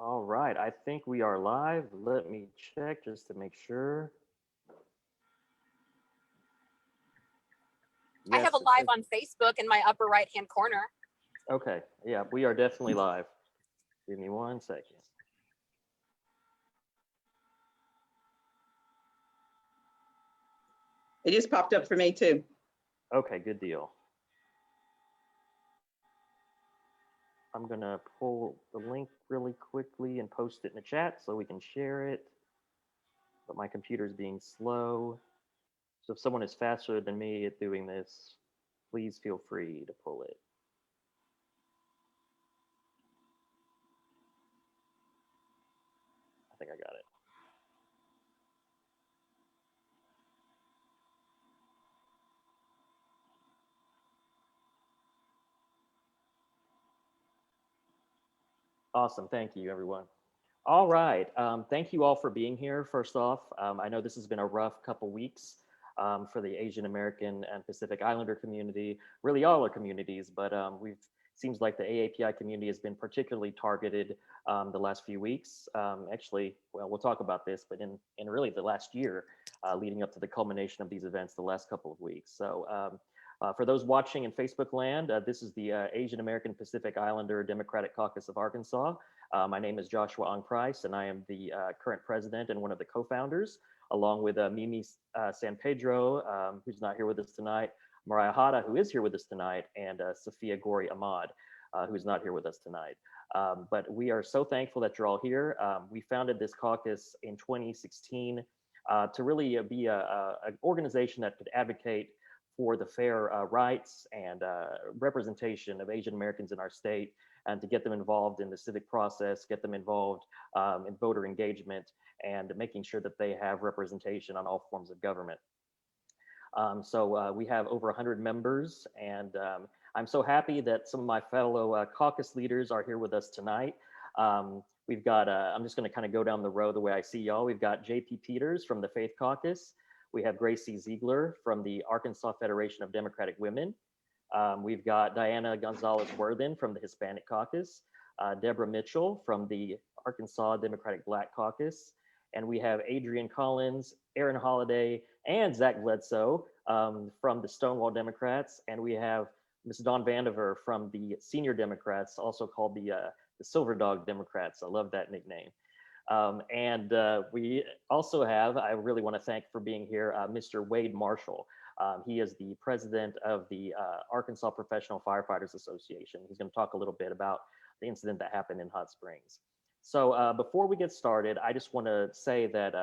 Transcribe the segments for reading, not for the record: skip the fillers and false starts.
All right, I think we are live. Let me check just to make sure. I have a Yes, it live says, on Facebook in my upper right hand corner. okay. Yeah, we are definitely live. Give me 1 second. It just popped up for me too. Okay, good deal. I'm going to pull the link really quickly and post it in the chat so we can share it. But my computer is being slow. So if someone is faster than me at doing this, please feel free to pull it. I think I got it. Awesome. Thank you, everyone. All right. Thank you all for being here. First off, I know this has been a rough couple weeks for the Asian American and Pacific Islander community, really all our communities, but we've seems like the AAPI community has been particularly targeted the last few weeks. Actually, well, we'll talk about this, but in really the last year, leading up to the culmination of these events, the last couple of weeks. So. For those watching in Facebook land, this is the Asian American Pacific Islander Democratic Caucus of Arkansas. My name is Joshua Ong Price, and I am the current president and one of the co-founders, along with Mimi San Pedro, who's not here with us tonight, Mariah Hata, who is here with us tonight, and Sophia Gori Ahmad, who's not here with us tonight. But we are so thankful that you're all here. We founded this caucus in 2016 to really be an organization that could advocate for the fair rights and representation of Asian Americans in our state, and to get them involved in the civic process, get them involved in voter engagement, and making sure that they have representation on all forms of government. So we have over 100 members, and I'm so happy that some of my fellow caucus leaders are here with us tonight. We've got, I'm just going to kind of go down the row the way I see y'all. We've got JP Peters from the Faith Caucus. We have Gracie Ziegler from the Arkansas Federation of Democratic Women. We've got Diana Gonzalez Worthen from the Hispanic Caucus, Deborah Mitchell from the Arkansas Democratic Black Caucus, and we have Adrian Collins, Aaron Holiday, and Zach Bledsoe from the Stonewall Democrats, and we have Ms. Dawn Vandiver from the Senior Democrats, also called the Silver Dog Democrats. I love that nickname. And we also have, I really want to thank for being here, Mr. Wade Marshall. He is the president of the Arkansas Professional Firefighters Association. He's going to talk a little bit about the incident that happened in Hot Springs. So before we get started, I just want to say that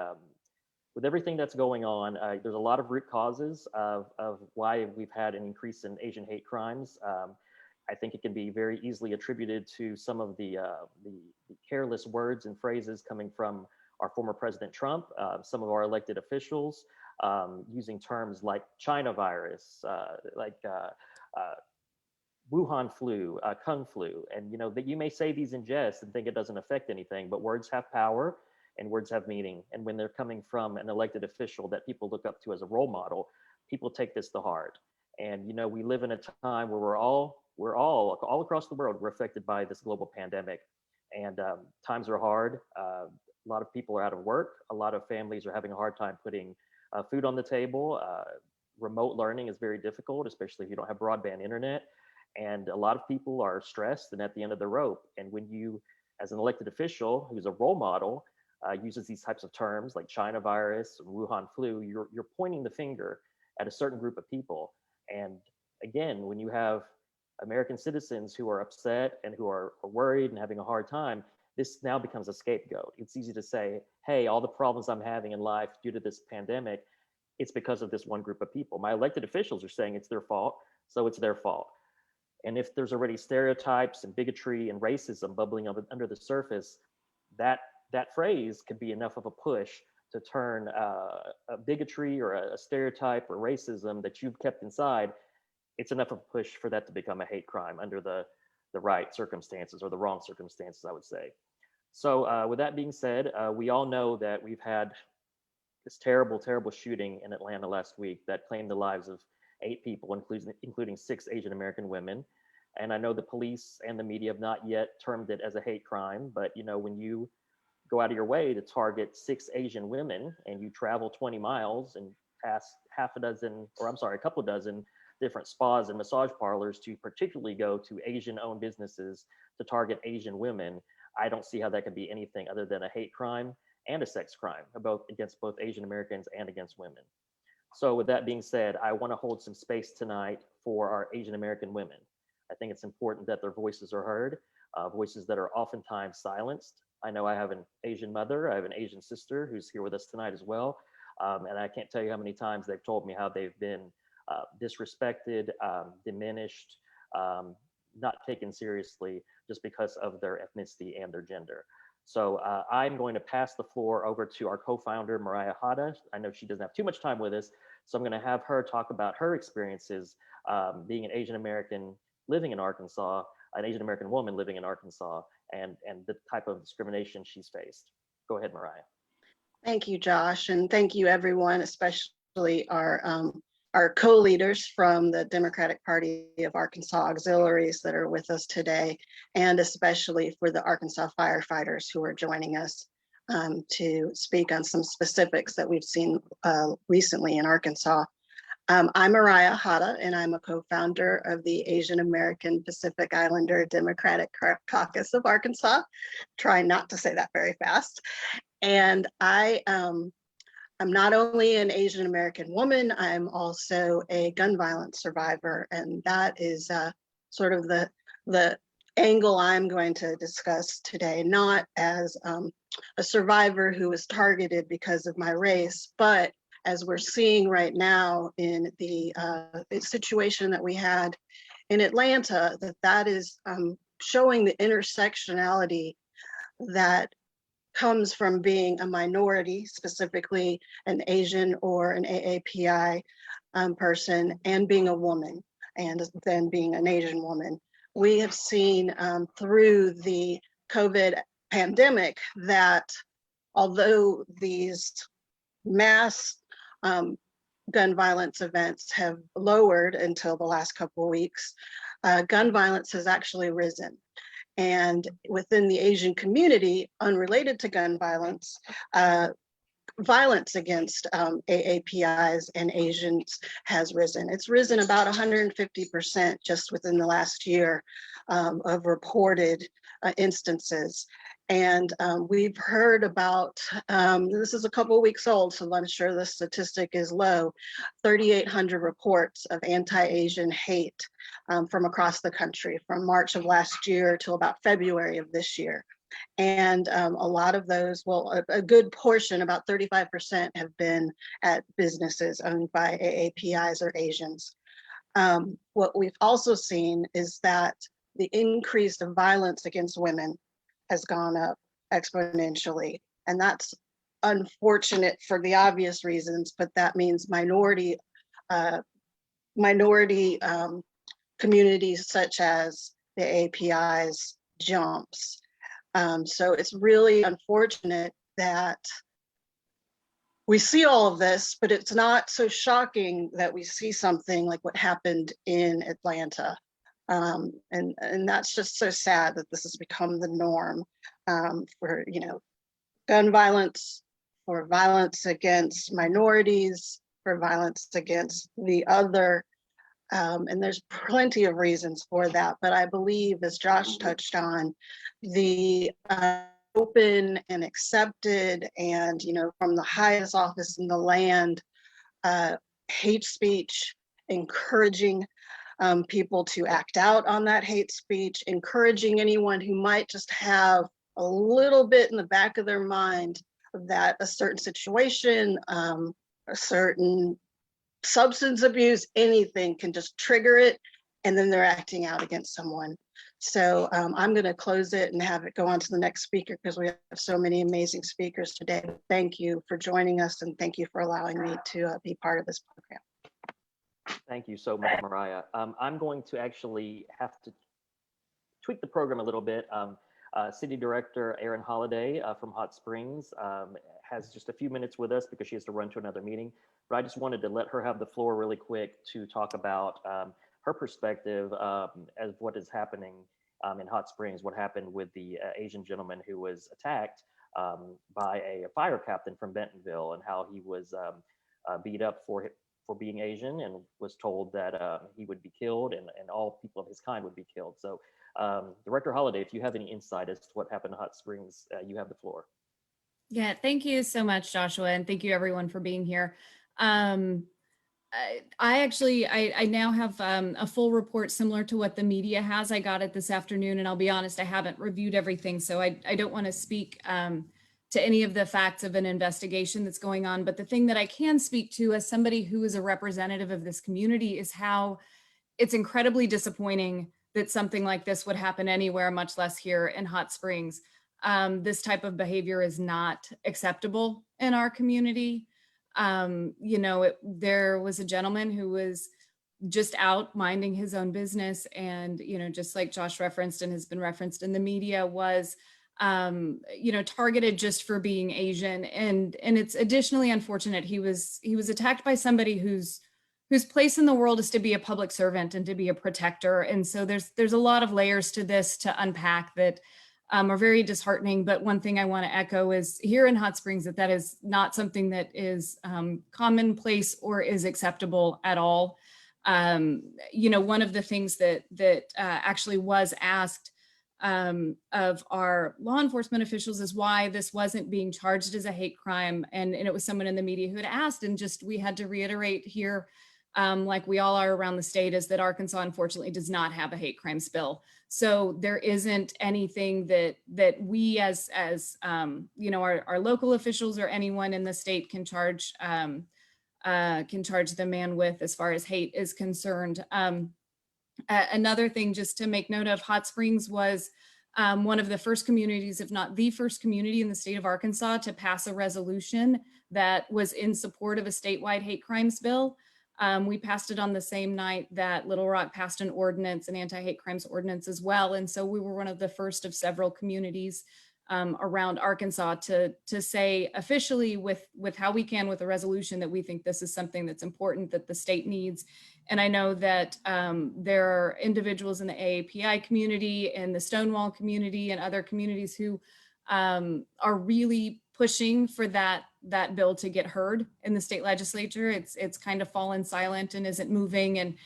with everything that's going on, there's a lot of root causes of why we've had an increase in Asian hate crimes. I think it can be very easily attributed to some of the careless words and phrases coming from our former President Trump, some of our elected officials, using terms like China virus, Wuhan flu, Kung flu. And you know that you may say these in jest and think it doesn't affect anything, but words have power and words have meaning. And when they're coming from an elected official that people look up to as a role model, people take this to heart. And you know, we live in a time where we're all across the world, we're affected by this global pandemic, and times are hard. A lot of people are out of work. A lot of families are having a hard time putting food on the table. Remote learning is very difficult, especially if you don't have broadband internet. And a lot of people are stressed and at the end of the rope. And when you, as an elected official who's a role model, uses these types of terms like China virus, Wuhan flu, you're pointing the finger at a certain group of people. And again, when you have American citizens who are upset and who are worried and having a hard time, this now becomes a scapegoat. It's easy to say, hey, all the problems I'm having in life due to this pandemic, it's because of this one group of people. My elected officials are saying it's their fault, so it's their fault. And if there's already stereotypes and bigotry and racism bubbling up under the surface, that phrase could be enough of a push to turn a bigotry or a stereotype or racism that you've kept inside. It's enough of a push for that to become a hate crime under the right circumstances or the wrong circumstances, I would say. So with that being said, we all know that we've had this terrible, terrible shooting in Atlanta last week that claimed the lives of 8 people, including 6 Asian American women. And I know the police and the media have not yet termed it as a hate crime, but when you go out of your way to target 6 Asian women and you travel 20 miles and pass a couple dozen different spas and massage parlors to particularly go to Asian owned businesses to target Asian women, I don't see how that could be anything other than a hate crime and a sex crime, against both Asian Americans and against women. So with that being said, I want to hold some space tonight for our Asian American women. I think it's important that their voices are heard, voices that are oftentimes silenced. I know I have an Asian mother, I have an Asian sister who's here with us tonight as well. And I can't tell you how many times they've told me how they've been disrespected, diminished, not taken seriously just because of their ethnicity and their gender. So I'm going to pass the floor over to our co-founder, Mariah Hada. I know she doesn't have too much time with us, so I'm going to have her talk about her experiences being an Asian American living in Arkansas, an Asian American woman living in Arkansas, and the type of discrimination she's faced. Go ahead, Mariah. Thank you, Josh, and thank you, everyone, especially our co-leaders from the Democratic Party of Arkansas Auxiliaries that are with us today, and especially for the Arkansas firefighters who are joining us to speak on some specifics that we've seen recently in Arkansas. I'm Mariah Hada, and I'm a co-founder of the Asian American Pacific Islander Democratic Caucus of Arkansas. Try not to say that very fast. And I'm not only an Asian American woman, I'm also a gun violence survivor. And that is sort of the angle I'm going to discuss today, not as a survivor who was targeted because of my race, but as we're seeing right now in the situation that we had in Atlanta, that is showing the intersectionality that comes from being a minority, specifically an Asian or an AAPI person, and being a woman, and then being an Asian woman. We have seen through the COVID pandemic that although these mass gun violence events have lowered until the last couple of weeks, gun violence has actually risen. And within the Asian community, unrelated to gun violence, violence against AAPIs and Asians has risen. It's risen about 150% just within the last year of reported instances. And we've heard about, this is a couple of weeks old, so I'm sure the statistic is low, 3,800 reports of anti-Asian hate from across the country from March of last year till about February of this year. And a lot of those, well, a good portion, about 35%, have been at businesses owned by AAPIs or Asians. What we've also seen is that the increase of violence against women has gone up exponentially. And that's unfortunate for the obvious reasons, but that means minority communities such as the APIs jumps. So it's really unfortunate that we see all of this, but it's not so shocking that we see something like what happened in Atlanta. And that's just so sad that this has become the norm for, gun violence, for violence against minorities, for violence against the other. And there's plenty of reasons for that. But I believe, as Josh touched on, the open and accepted and, from the highest office in the land, hate speech, encouraging people to act out on that hate speech, encouraging anyone who might just have a little bit in the back of their mind that a certain situation, a certain substance abuse, anything can just trigger it, and then they're acting out against someone. So I'm going to close it and have it go on to the next speaker because we have so many amazing speakers today. Thank you for joining us, and thank you for allowing me to be part of this program. Thank you so much, Mariah. I'm going to actually have to tweak the program a little bit. City Director Erin Holiday from Hot Springs has just a few minutes with us because she has to run to another meeting. But I just wanted to let her have the floor really quick to talk about her perspective as what is happening in Hot Springs, what happened with the Asian gentleman who was attacked by a fire captain from Bentonville, and how he was beat up for being Asian, and was told that he would be killed, and all people of his kind would be killed. So, Director Holliday, if you have any insight as to what happened in Hot Springs, you have the floor. Yeah, thank you so much, Joshua, and thank you everyone for being here. I now have a full report similar to what the media has. I got it this afternoon, and I'll be honest, I haven't reviewed everything, so I don't want to speak to any of the facts of an investigation that's going on. But the thing that I can speak to as somebody who is a representative of this community is how it's incredibly disappointing that something like this would happen anywhere, much less here in Hot Springs. This type of behavior is not acceptable in our community. There was a gentleman who was just out minding his own business, and, just like Josh referenced and has been referenced in the media, was targeted just for being Asian. And it's additionally unfortunate. He was attacked by somebody whose place in the world is to be a public servant and to be a protector. And so there's a lot of layers to this to unpack that are very disheartening. But one thing I want to echo is here in Hot Springs that is not something that is commonplace or is acceptable at all. One of the things that actually was asked of our law enforcement officials is why this wasn't being charged as a hate crime. And it was someone in the media who had asked, and just we had to reiterate here, like we all are around the state, is that Arkansas unfortunately does not have a hate crimes bill. So there isn't anything that we as our local officials or anyone in the state can charge the man with as far as hate is concerned. Another thing just to make note of, Hot Springs was one of the first communities, if not the first community in the state of Arkansas, to pass a resolution that was in support of a statewide hate crimes bill. We passed it on the same night that Little Rock passed an ordinance, an anti-hate crimes ordinance as well. And so we were one of the first of several communities around Arkansas to say officially with how we can with a resolution that we think this is something that's important, that the state needs. And I know that there are individuals in the AAPI community and the Stonewall community and other communities who are really pushing for that bill to get heard in the state legislature. It's kind of fallen silent and isn't moving.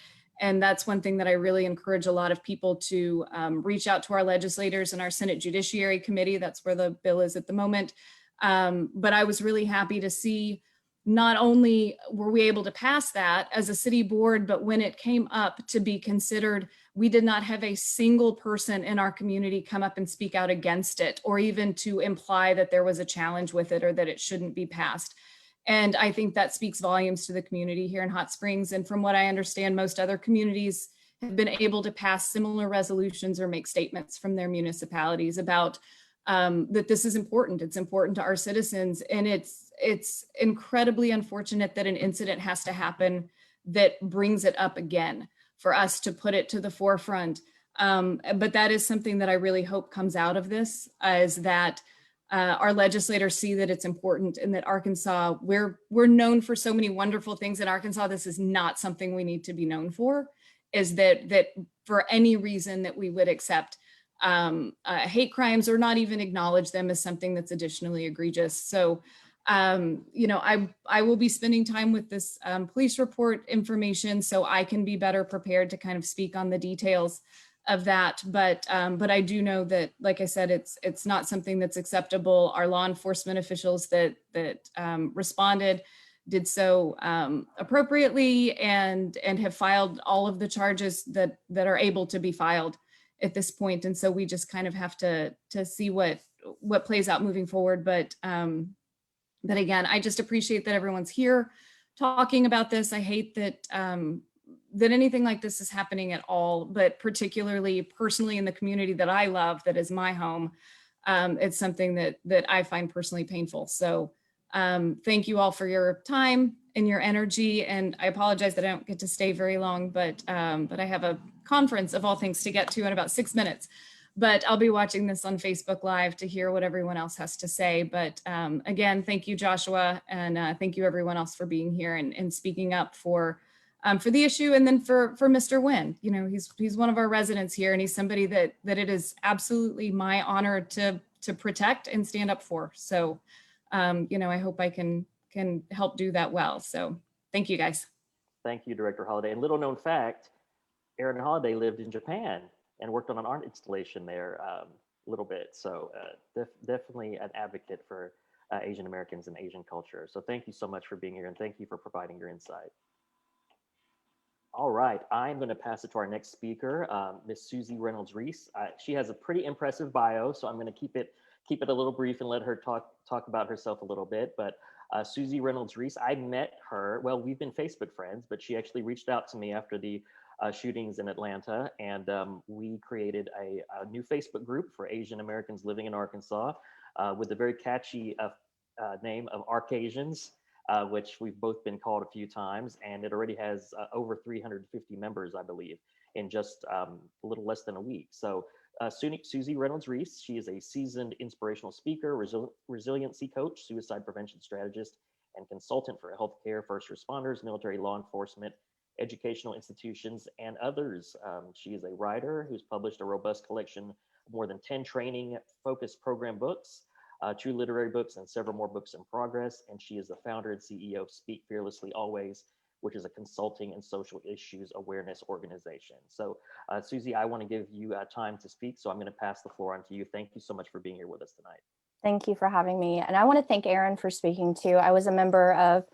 And that's one thing that I really encourage a lot of people to reach out to our legislators and our Senate Judiciary Committee. That's where the bill is at the moment. But I was really happy to see not only were we able to pass that as a city board, but when it came up to be considered, we did not have a single person in our community come up and speak out against it, or even to imply that there was a challenge with it or that it shouldn't be passed. And I think that speaks volumes to the community here in Hot Springs. And from what I understand, most other communities have been able to pass similar resolutions or make statements from their municipalities about that this is important. It's important to our citizens. And it's incredibly unfortunate that an incident has to happen that brings it up again for us to put it to the forefront. But that is something that I really hope comes out of this, is that our legislators see that it's important, and that Arkansas, we're known for so many wonderful things in Arkansas. This is not something we need to be known for, is that for any reason that we would accept hate crimes or not even acknowledge them as something that's additionally egregious. So, I will be spending time with this police report information so I can be better prepared to kind of speak on the details of that. But I do know that, like I said, it's not something that's acceptable. Our law enforcement officials that responded did so appropriately and have filed all of the charges that are able to be filed at this point. And so we just kind of have to see what plays out moving forward. But again, I just appreciate that everyone's here talking about this. I hate that that anything like this is happening at all, but particularly personally in the community that I love, that is my home. It's something that I find personally painful. So thank you all for your time and your energy. And I apologize that I don't get to stay very long, but I have a conference of all things to get to in about 6 minutes. But I'll be watching this on Facebook Live to hear what everyone else has to say. But again, thank you, Joshua, and thank you everyone else for being here and speaking up for for the issue, and then for Mr. Nguyen. You know, he's one of our residents here, and he's somebody that it is absolutely my honor to protect and stand up for. So, you know, I hope I can help do that well. So thank you, guys. Thank you, Director Holliday. And little known fact, Aaron Holliday lived in Japan and worked on an art installation there a little bit. So definitely an advocate for Asian Americans and Asian culture. So thank you so much for being here, and thank you for providing your insight. All right, I'm going to pass it to our next speaker, Miss Susie Reynolds Reese. She has a pretty impressive bio, so I'm going to keep it a little brief and let her talk about herself a little bit. But Susie Reynolds Reese, I met her. Well, we've been Facebook friends, but she actually reached out to me after the shootings in Atlanta, and we created a new Facebook group for Asian Americans living in Arkansas with the very catchy name of Arcasians. Which we've both been called a few times, and it already has over 350 members, I believe, in just a little less than a week. So Susie Reynolds Reese, she is a seasoned inspirational speaker, resiliency coach, suicide prevention strategist, and consultant for healthcare, first responders, military law enforcement, educational institutions, and others. She is a writer who's published a robust collection of more than 10 training-focused program books, 2 literary books, and several more books in progress. And she is the founder and CEO of Speak Fearlessly Always, which is a consulting and social issues awareness organization. So Susie, I want to give you time to speak, so I'm going to pass the floor on to you. Thank you so much for being here with us tonight. Thank you for having me. And I want to thank Aaron for speaking too. I was a member of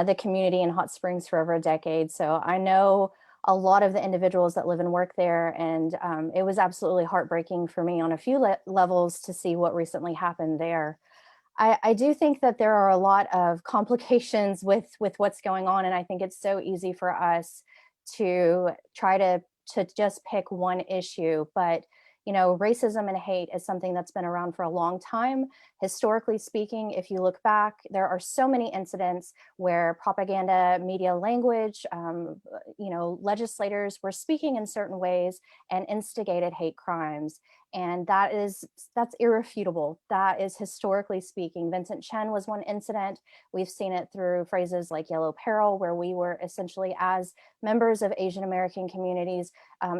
the community in Hot Springs for over a decade, so I know a lot of the individuals that live and work there. And it was absolutely heartbreaking for me on a few levels to see what recently happened there. I do think that there are a lot of complications with what's going on. And I think it's so easy for us to try to just pick one issue. But you know, racism and hate is something that's been around for a long time. Historically speaking, if you look back, there are so many incidents where propaganda, media language, you know, legislators were speaking in certain ways and instigated hate crimes. And that's irrefutable. That is historically speaking. Vincent Chen was one incident. We've seen it through phrases like yellow peril, where we were essentially, as members of Asian American communities,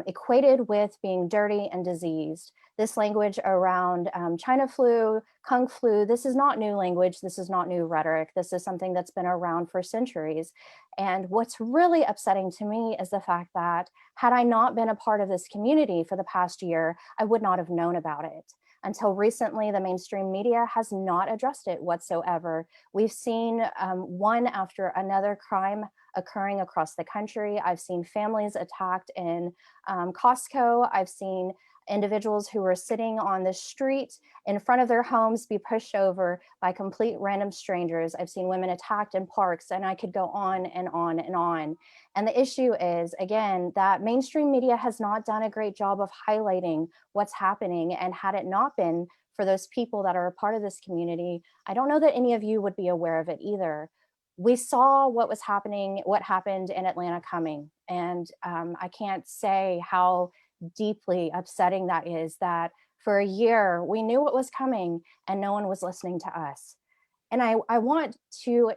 equated with being dirty and diseased. This language around China flu, Kung flu, this is not new language. This is not new rhetoric. This is something that's been around for centuries. And what's really upsetting to me is the fact that had I not been a part of this community for the past year, I would not have known about it. Until recently, the mainstream media has not addressed it whatsoever. We've seen one after another crime occurring across the country. I've seen families attacked in Costco. I've seen individuals who were sitting on the street in front of their homes be pushed over by complete random strangers. I've seen women attacked in parks, and I could go on and on and on. And the issue is, again, that mainstream media has not done a great job of highlighting what's happening. And had it not been for those people that are a part of this community, I don't know that any of you would be aware of it either. We saw what was happening, what happened in Atlanta coming. And I can't say how deeply upsetting that is, that for a year we knew what was coming and no one was listening to us. And I want to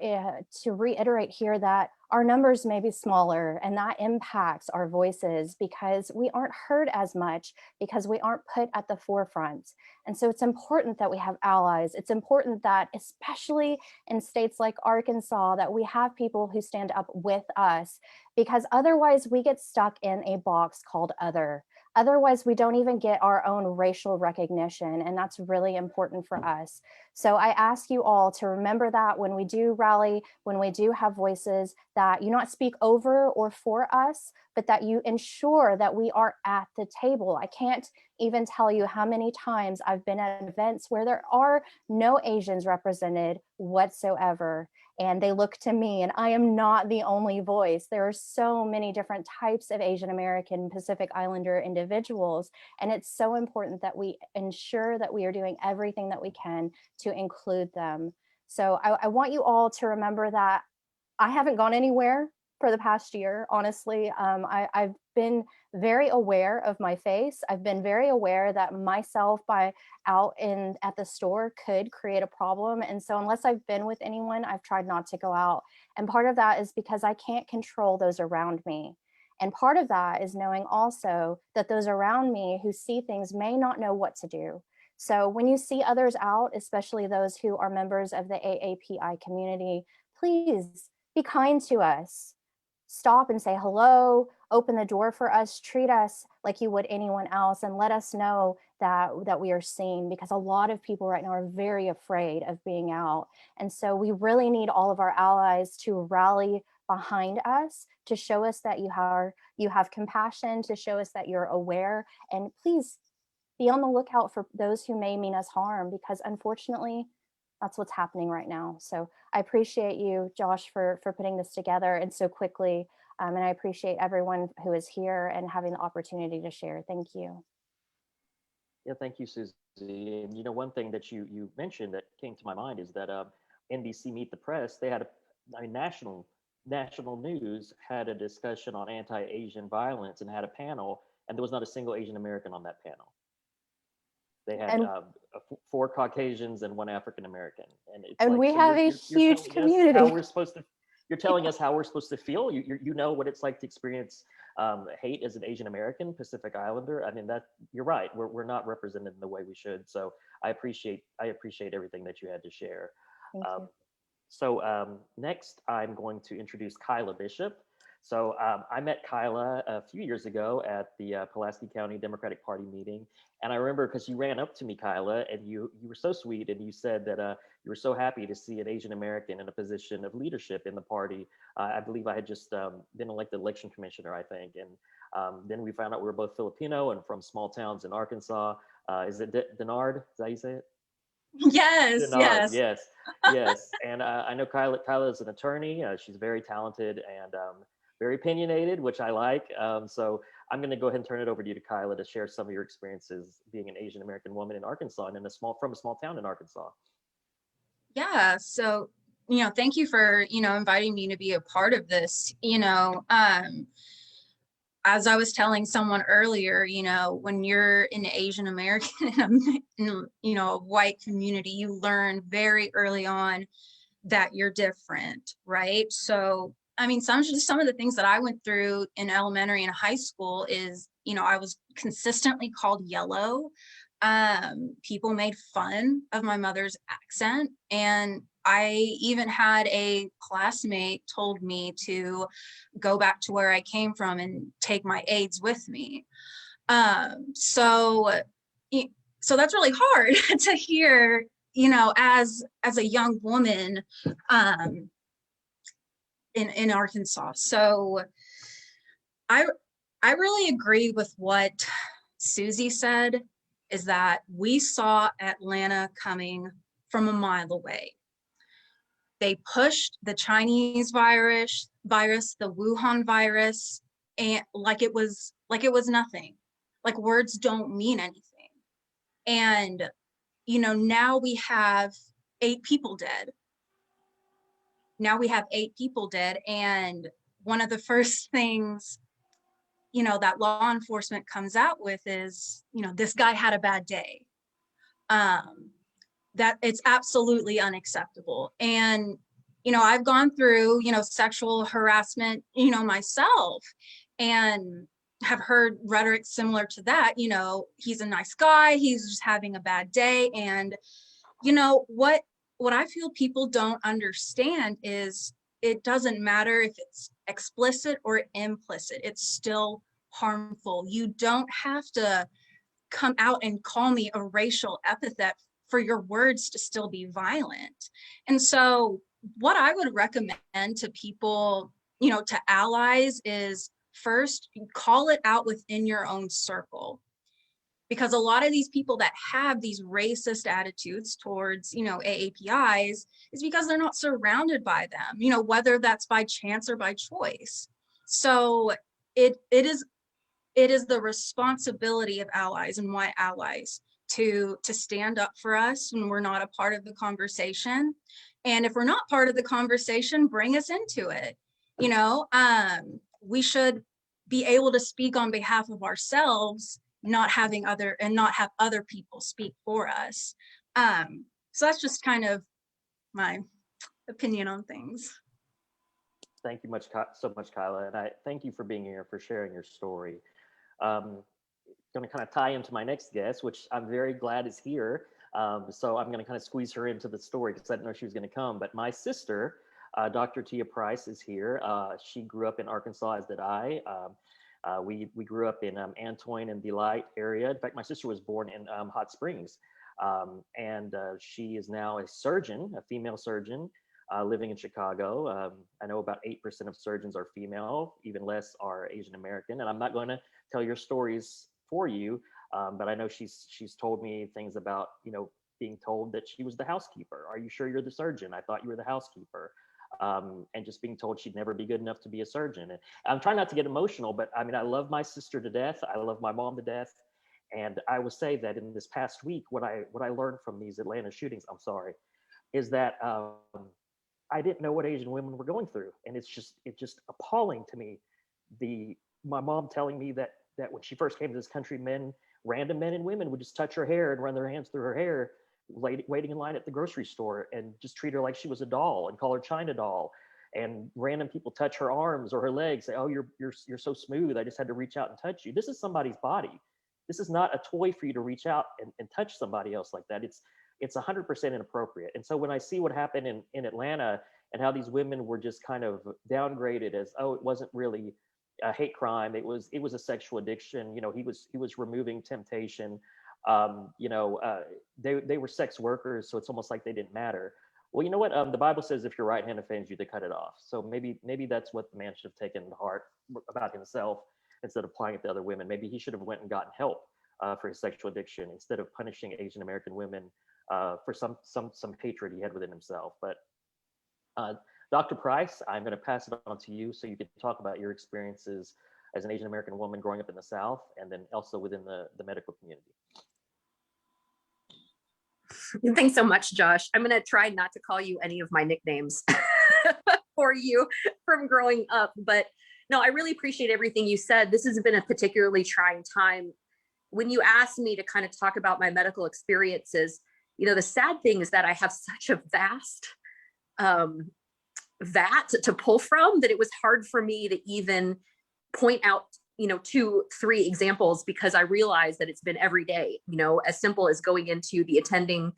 reiterate here that our numbers may be smaller, and that impacts our voices because we aren't heard as much, because we aren't put at the forefront. And so it's important that we have allies. It's important that, especially in states like Arkansas, that we have people who stand up with us, because otherwise we get stuck in a box called other. Otherwise, we don't even get our own racial recognition, and that's really important for us. So I ask you all to remember that when we do rally, when we do have voices, that you not speak over or for us, but that you ensure that we are at the table. I can't even tell you how many times I've been at events where there are no Asians represented whatsoever. And they look to me, and I am not the only voice. There are so many different types of Asian American Pacific Islander individuals. And it's so important that we ensure that we are doing everything that we can to include them. So I want you all to remember that I haven't gone anywhere. for the past year, honestly. I've been very aware of my face. I've been very aware that myself by out in at the store could create a problem. And so unless I've been with anyone, I've tried not to go out. And part of that is because I can't control those around me. And part of that is knowing also that those around me who see things may not know what to do. So when you see others out, especially those who are members of the AAPI community, please be kind to us. Stop and say hello, open the door for us, treat us like you would anyone else, and let us know that we are seen, because a lot of people right now are very afraid of being out. And so we really need all of our allies to rally behind us, to show us that you have compassion, to show us that you're aware, and please be on the lookout for those who may mean us harm, because unfortunately that's what's happening right now. So I appreciate you, Josh, for putting this together and so quickly. And I appreciate everyone who is here and having the opportunity to share. Thank you. Yeah, thank you, Susie. And you know, one thing that you mentioned that came to my mind is that NBC Meet the Press, they had national news had a discussion on anti-Asian violence and had a panel, and there was not a single Asian American on that panel. They had And 4 Caucasians and 1 African American, and it's and like, we so have a you're huge telling us how community. we're supposed to. You're telling us how we're supposed to feel. You know what it's like to experience hate as an Asian American, Pacific Islander. I mean, that you're right. We're not represented in the way we should. So I appreciate everything that you had to share. Thank you. So next, I'm going to introduce Kyla Bishop. So I met Kyla a few years ago at the Pulaski County Democratic Party meeting. And I remember because you ran up to me, Kyla, and you were so sweet, and you said that you were so happy to see an Asian American in a position of leadership in the party. I believe I had just been elected election commissioner, I think. And then we found out we were both Filipino and from small towns in Arkansas. Is it Denard? Is that how you say it? Yes, Denard, yes. yes. And I know Kyla is an attorney. She's very talented and very opinionated, which I like. So I'm going to go ahead and turn it over to you, Kyla, to share some of your experiences being an Asian American woman in Arkansas and from a small town in Arkansas. Yeah, so, thank you for, inviting me to be a part of this. As I was telling someone earlier, when you're an Asian American in a white community, you learn very early on that you're different, right? So, I mean, some of the things that I went through in elementary and high school is, I was consistently called yellow. People made fun of my mother's accent, and I even had a classmate told me to go back to where I came from and take my aids with me. So that's really hard to hear, as a young woman in Arkansas. So I really agree with what Susie said, is that we saw Atlanta coming from a mile away. They pushed the Chinese virus, the Wuhan virus, and like it was nothing. Like words don't mean anything. And, now we have 8 people dead. And one of the first things, that law enforcement comes out with is, this guy had a bad day. That it's absolutely unacceptable. And, I've gone through, sexual harassment, myself, and have heard rhetoric similar to that. He's a nice guy, he's just having a bad day. And, what I feel people don't understand is it doesn't matter if it's explicit or implicit, it's still harmful. You don't have to come out and call me a racial epithet for your words to still be violent. And so what I would recommend to people, to allies, is first call it out within your own circle. Because a lot of these people that have these racist attitudes towards, AAPIs is because they're not surrounded by them, whether that's by chance or by choice. So it is the responsibility of allies and white allies to stand up for us when we're not a part of the conversation. And if we're not part of the conversation, bring us into it. you know, we should be able to speak on behalf of ourselves, not have other people speak for us. So that's just kind of my opinion on things. Thank you so much, Kyla, and I thank you for being here, for sharing your story. Going to kind of tie into my next guest, which I'm very glad is here. So I'm going to kind of squeeze her into the story because I didn't know she was going to come. But my sister, Dr. Tia Price, is here. She grew up in Arkansas, as did I. We grew up in Antoine and Delight area. In fact, my sister was born in Hot Springs, and she is now a surgeon, a female surgeon, living in Chicago. I know about 8% of surgeons are female, even less are Asian American. And I'm not going to tell your stories for you, but I know she's told me things about, you know, being told that she was the housekeeper. Are you sure you're the surgeon? I thought you were the housekeeper. And just being told she'd never be good enough to be a surgeon. And I'm trying not to get emotional, but I mean, I love my sister to death. I love my mom to death. And I will say that in this past week, what I learned from these Atlanta shootings, I'm sorry, is that I didn't know what Asian women were going through. And it's just appalling to me. My mom telling me that when she first came to this country, random men and women would just touch her hair and run their hands through her hair, waiting in line at the grocery store, and just treat her like she was a doll and call her China doll. And random people touch her arms or her legs, say, "Oh, you're so smooth. I just had to reach out and touch you." This is somebody's body. This is not a toy for you to reach out and touch somebody else like that. It's 100% inappropriate. And so when I see what happened in Atlanta and how these women were just kind of downgraded as, oh, it wasn't really a hate crime, it was a sexual addiction. You know, he was removing temptation. They were sex workers, so it's almost like they didn't matter. Well, you know what? The Bible says if your right hand offends you, to cut it off. So maybe that's what the man should have taken to heart about himself instead of applying it to other women. Maybe he should have went and gotten help for his sexual addiction instead of punishing Asian American women for some hatred he had within himself. But Dr. Price, I'm going to pass it on to you so you can talk about your experiences as an Asian American woman growing up in the South, and then also within the medical community. Thanks so much, Josh. I'm going to try not to call you any of my nicknames for you from growing up. But no, I really appreciate everything you said. This has been a particularly trying time. When you asked me to kind of talk about my medical experiences, you know, the sad thing is that I have such a vast vat to pull from that it was hard for me to even point out, you know, 2-3 examples, because I realized that it's been every day, you know, as simple as going into the attending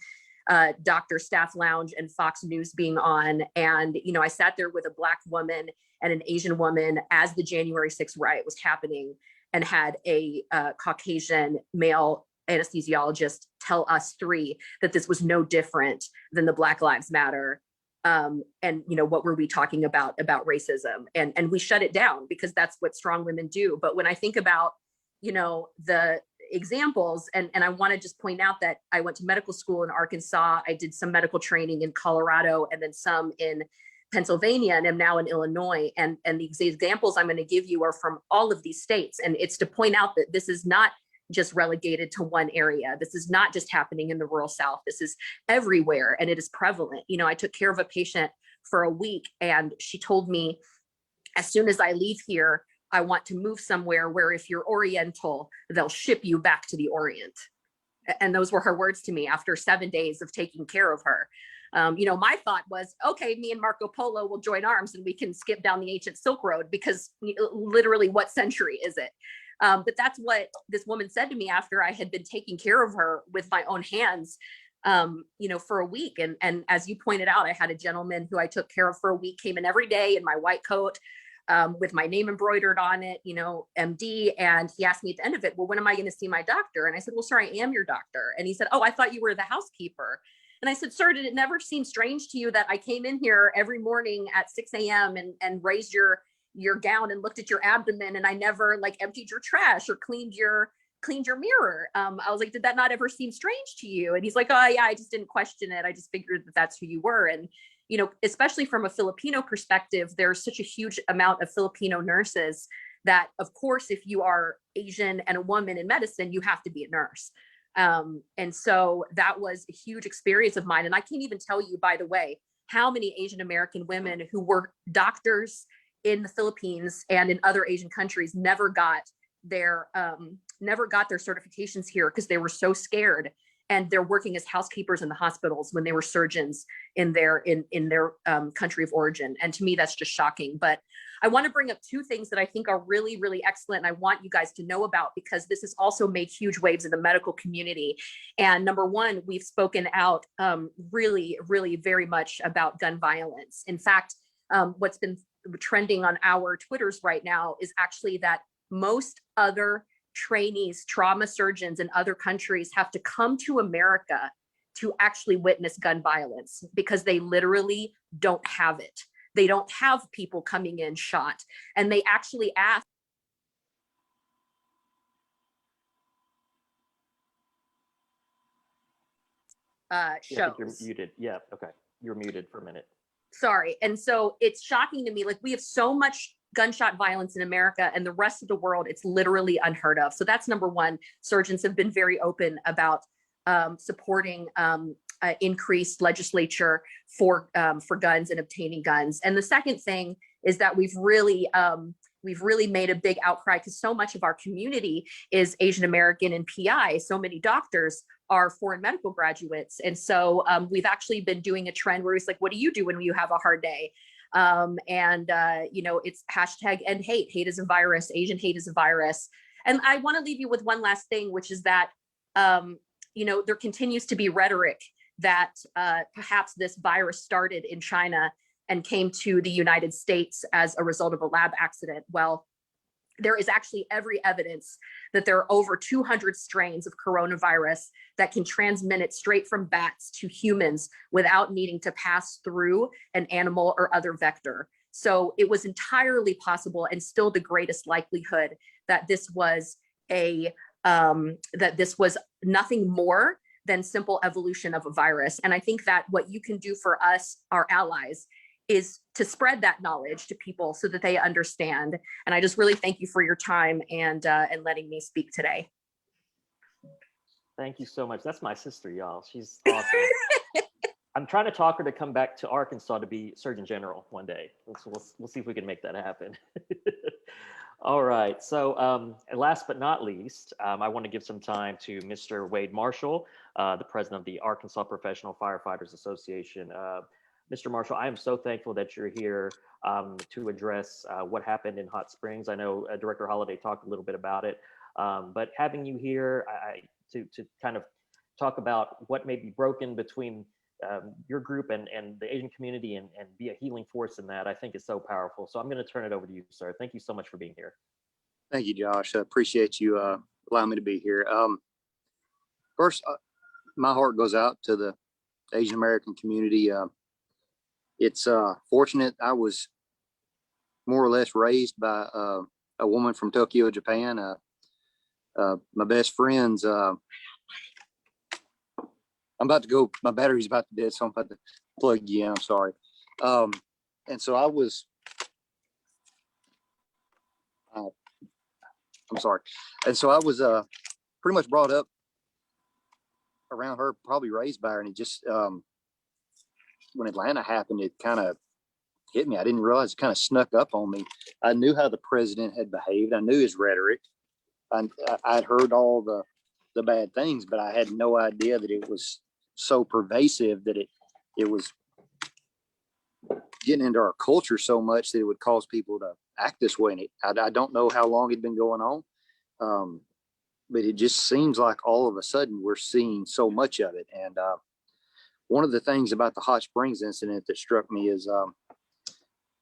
doctor staff lounge and Fox News being on. And, you know, I sat there with a Black woman and an Asian woman as the January 6th riot was happening, and had a Caucasian male anesthesiologist tell us 3 that this was no different than the Black Lives Matter. And, you know, what were we talking about racism? And we shut it down because that's what strong women do. But when I think about, you know, the examples, and I want to just point out that I went to medical school in Arkansas. I did some medical training in Colorado and then some in Pennsylvania, and I'm now in Illinois. And these examples I'm going to give you are from all of these states. And it's to point out that this is not just relegated to one area. This is not just happening in the rural South. This is everywhere, and it is prevalent. You know, I took care of a patient for a week, and she told me, as soon as I leave here, I want to move somewhere where if you're Oriental, they'll ship you back to the Orient. And those were her words to me after 7 days of taking care of her. You know, my thought was, okay, me and Marco Polo will join arms and we can skip down the ancient Silk Road, because literally what century is it? But that's what this woman said to me after I had been taking care of her with my own hands, you know, for a week. And as you pointed out, I had a gentleman who I took care of for a week, came in every day in my white coat with my name embroidered on it, you know, MD. And he asked me at the end of it, well, when am I going to see my doctor? And I said, well, sir, I am your doctor. And he said, oh, I thought you were the housekeeper. And I said, sir, did it never seem strange to you that I came in here every morning at 6 a.m. and raised your gown and looked at your abdomen, and I never like emptied your trash or cleaned your mirror? I was like, did that not ever seem strange to you? And he's like, oh yeah, I just didn't question it. I just figured that that's who you were. And, you know, especially from a Filipino perspective, there's such a huge amount of Filipino nurses that, of course, if you are Asian and a woman in medicine, you have to be a nurse. And so that was a huge experience of mine. And I can't even tell you, by the way, how many Asian American women who were doctors in the Philippines and in other Asian countries never got their certifications here because they were so scared, and they're working as housekeepers in the hospitals when they were surgeons in their country of origin. And to me, that's just shocking. But I want to bring up two things that I think are really, really excellent, and I want you guys to know about, because this has also made huge waves in the medical community. And number one, we've spoken out really, really very much about gun violence. In fact, what's been trending on our Twitters right now is actually that most other trainees, trauma surgeons in other countries have to come to America to actually witness gun violence because they literally don't have it. They don't have people coming in shot. And they actually ask. Yeah, I think you're Shows. muted. Yeah, okay. You're muted for a minute. Sorry. And so it's shocking to me. Like, we have so much gunshot violence in America, and the rest of the world, it's literally unheard of. So that's number one. Surgeons have been very open about supporting increased legislature for guns and obtaining guns. And the second thing is that we've really made a big outcry because so much of our community is Asian American and PI. So many doctors are foreign medical graduates. And so we've actually been doing a trend where it's like, what do you do when you have a hard day? It's hashtag end hate. Hate is a virus. Asian hate is a virus. And I want to leave you with one last thing, which is that, there continues to be rhetoric that perhaps this virus started in China and came to the United States as a result of a lab accident. Well, there is actually every evidence that there are over 200 strains of coronavirus that can transmit it straight from bats to humans without needing to pass through an animal or other vector. So it was entirely possible, and still the greatest likelihood, that this was nothing more than simple evolution of a virus. And I think that what you can do for us, our allies, is to spread that knowledge to people so that they understand. And I just really thank you for your time and letting me speak today. Thank you so much. That's my sister, y'all. She's awesome. I'm trying to talk her to come back to Arkansas to be Surgeon General one day. So we'll see if we can make that happen. All right. So last but not least, I want to give some time to Mr. Wade Marshall, the president of the Arkansas Professional Firefighters Association. Mr. Marshall, I am so thankful that you're here to address what happened in Hot Springs. I know Director Holliday talked a little bit about it, but having you here to kind of talk about what may be broken between your group and the Asian community and be a healing force in that, I think is so powerful. So I'm going to turn it over to you, sir. Thank you so much for being here. Thank you, Josh. I appreciate you allowing me to be here. First, my heart goes out to the Asian American community. It's fortunate I was more or less raised by a woman from Tokyo, Japan. My best friends, I'm about to go, my battery's about to dead, so I'm about to plug you in, I'm sorry. And so I was, I'm sorry. And so I was pretty much brought up around her, probably raised by her, and it just, when Atlanta happened, it kind of hit me. I didn't realize it kind of snuck up on me. I knew how the president had behaved. I knew his rhetoric. I'd heard all the bad things, but I had no idea that it was so pervasive that it was getting into our culture so much that it would cause people to act this way. And I don't know how long it'd been going on, but it just seems like all of a sudden we're seeing so much of it. And one of the things about the Hot Springs incident that struck me is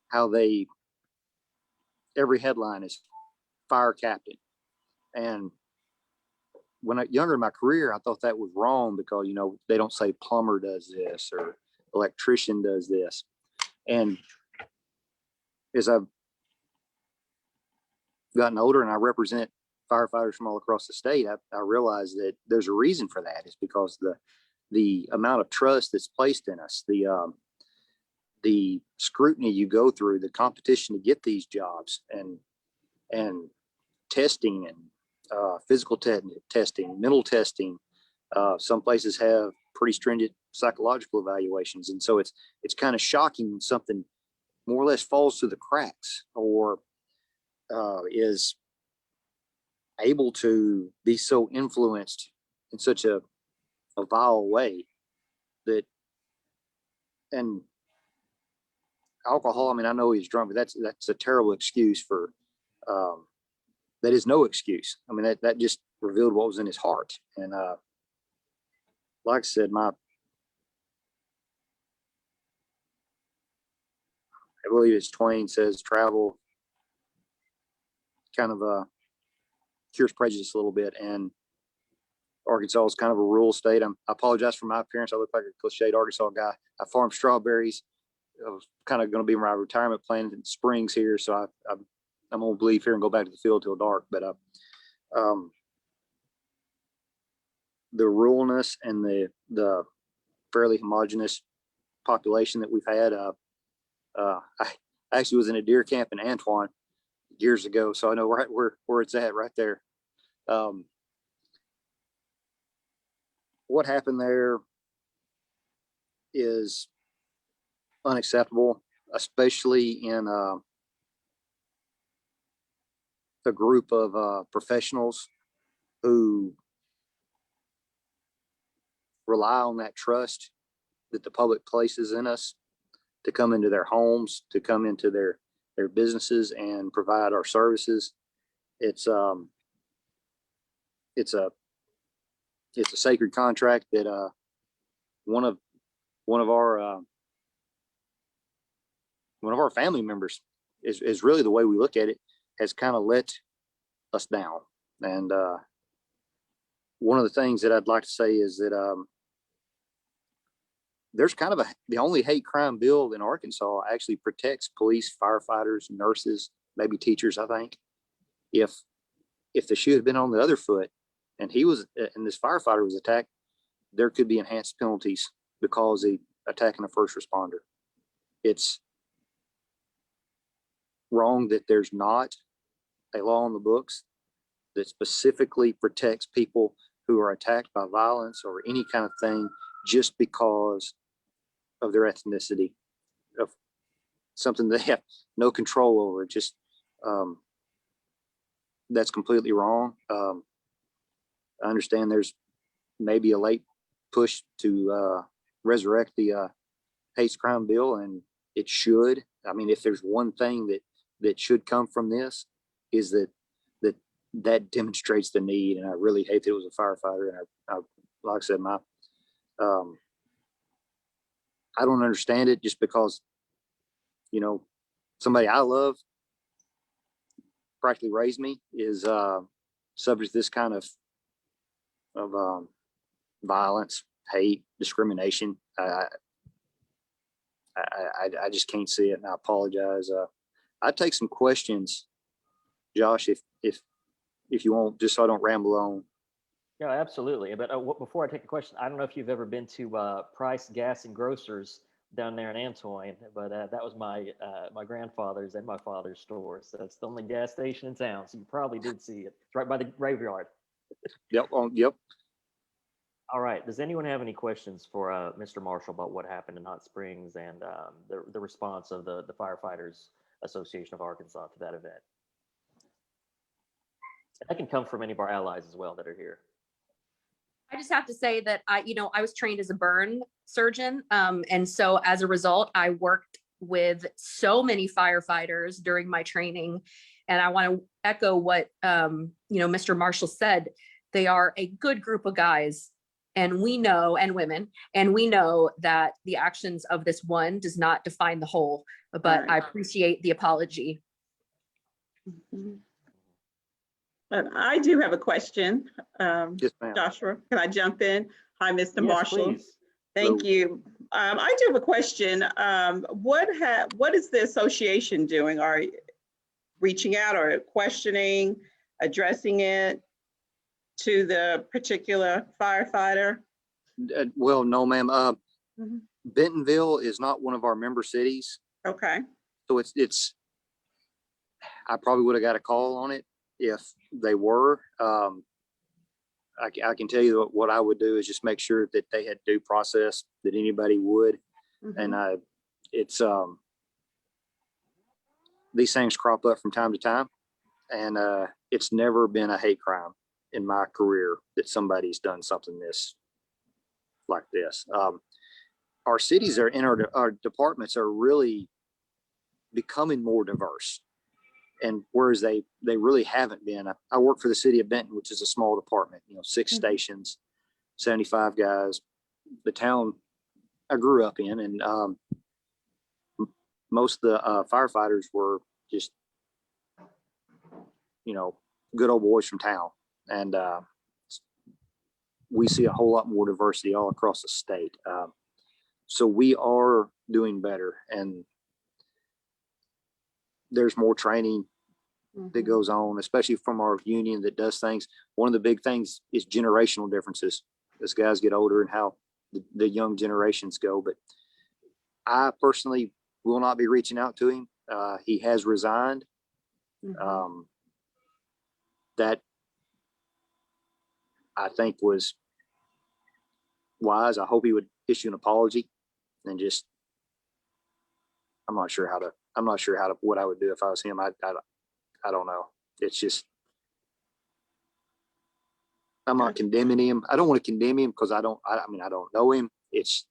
how every headline is fire captain. And when younger in my career, I thought that was wrong because, they don't say plumber does this or electrician does this. And as I've gotten older and I represent firefighters from all across the state, I realized that there's a reason for that. It's because the amount of trust that's placed in us, the scrutiny you go through, the competition to get these jobs, and testing and physical testing, mental testing. Some places have pretty stringent psychological evaluations, and so it's kind of shocking when something more or less falls through the cracks or is able to be so influenced in such a vile way that, and alcohol, I mean, I know he's drunk, but that's a terrible excuse for, that is no excuse. I mean, that just revealed what was in his heart. And like I said, I believe it's Twain says travel kind of cures prejudice a little bit. And Arkansas is kind of a rural state. I apologize for my appearance. I look like a cliched Arkansas guy. I farm strawberries. I was kind of going to be my retirement plan in Springs here. So I'm going to leave here and go back to the field till dark. But the ruralness and the fairly homogenous population that we've had. I actually was in a deer camp in Antoine years ago, so I know right where it's at right there. What happened there is unacceptable, especially in a group of professionals who rely on that trust that the public places in us to come into their homes, to come into their businesses and provide our services. It's a sacred contract that one of our family members is really the way we look at it, has kind of let us down. And one of the things that I'd like to say is that there's kind of the only hate crime bill in Arkansas actually protects police, firefighters, nurses, maybe teachers. I think if the shoe had been on the other foot and this firefighter was attacked, there could be enhanced penalties because he attacking a first responder. It's wrong that there's not a law on the books that specifically protects people who are attacked by violence or any kind of thing just because of their ethnicity, of something they have no control over. Just that's completely wrong. I understand there's maybe a late push to resurrect the hate crime bill, and it should. I mean, if there's one thing that should come from this, is that demonstrates the need. And I really hate that it was a firefighter. And I like I said, I don't understand it, just because, somebody I love practically raised me is subject to this kind of violence, hate, discrimination. I just can't see it, and I apologize. I'd take some questions, Josh, if you want, just so I don't ramble on. Yeah, absolutely. But before I take a question, I don't know if you've ever been to Price Gas and Grocers down there in Antoine, but that was my grandfather's and my father's store. So it's the only gas station in town. So you probably did see it. It's right by the graveyard. Yep. Yep. All right. Does anyone have any questions for Mr. Marshall about what happened in Hot Springs and the response of the Firefighters Association of Arkansas to that event? That can come from any of our allies as well that are here. I just have to say that I was trained as a burn surgeon. And so as a result, I worked with so many firefighters during my training. And I want to echo what, Mr. Marshall said. They are a good group of guys, and we know, and women, and we know that the actions of this one does not define the whole, but Right. I appreciate the apology. Mhm. But I do have a question. Yes, ma'am. Joshua, can I jump in? Hi, Mr. Yes, Marshall. please. Thank you. I do have a question. What is the association doing? Are you reaching out or questioning, addressing it to the particular firefighter? Well, no, ma'am. Mhm. Bentonville is not one of our member cities, Okay, so it's. I probably would have got a call on it if they were. I can tell you what I would do is just make sure that they had due process, that anybody would. Mhm. And it's these things crop up from time to time, and it's never been a hate crime in my career that somebody's done something like this. Our cities are in our departments are really becoming more diverse, and whereas they really haven't been. I work for the city of Benton, which is a small department, 6 stations, 75 guys. The town I grew up in, and most of the firefighters were just good old boys from town, and we see a whole lot more diversity all across the state. So we are doing better, and there's more training that goes on, especially from our union that does things. One of the big things is generational differences as guys get older and how the young generations go. But I personally will not be reaching out to him. He has resigned. That I think was wise. I hope he would issue an apology and just, I'm not sure what I would do if I was him. I don't know. It's just, I'm not condemning him. I don't want to condemn him because I don't know him. It's,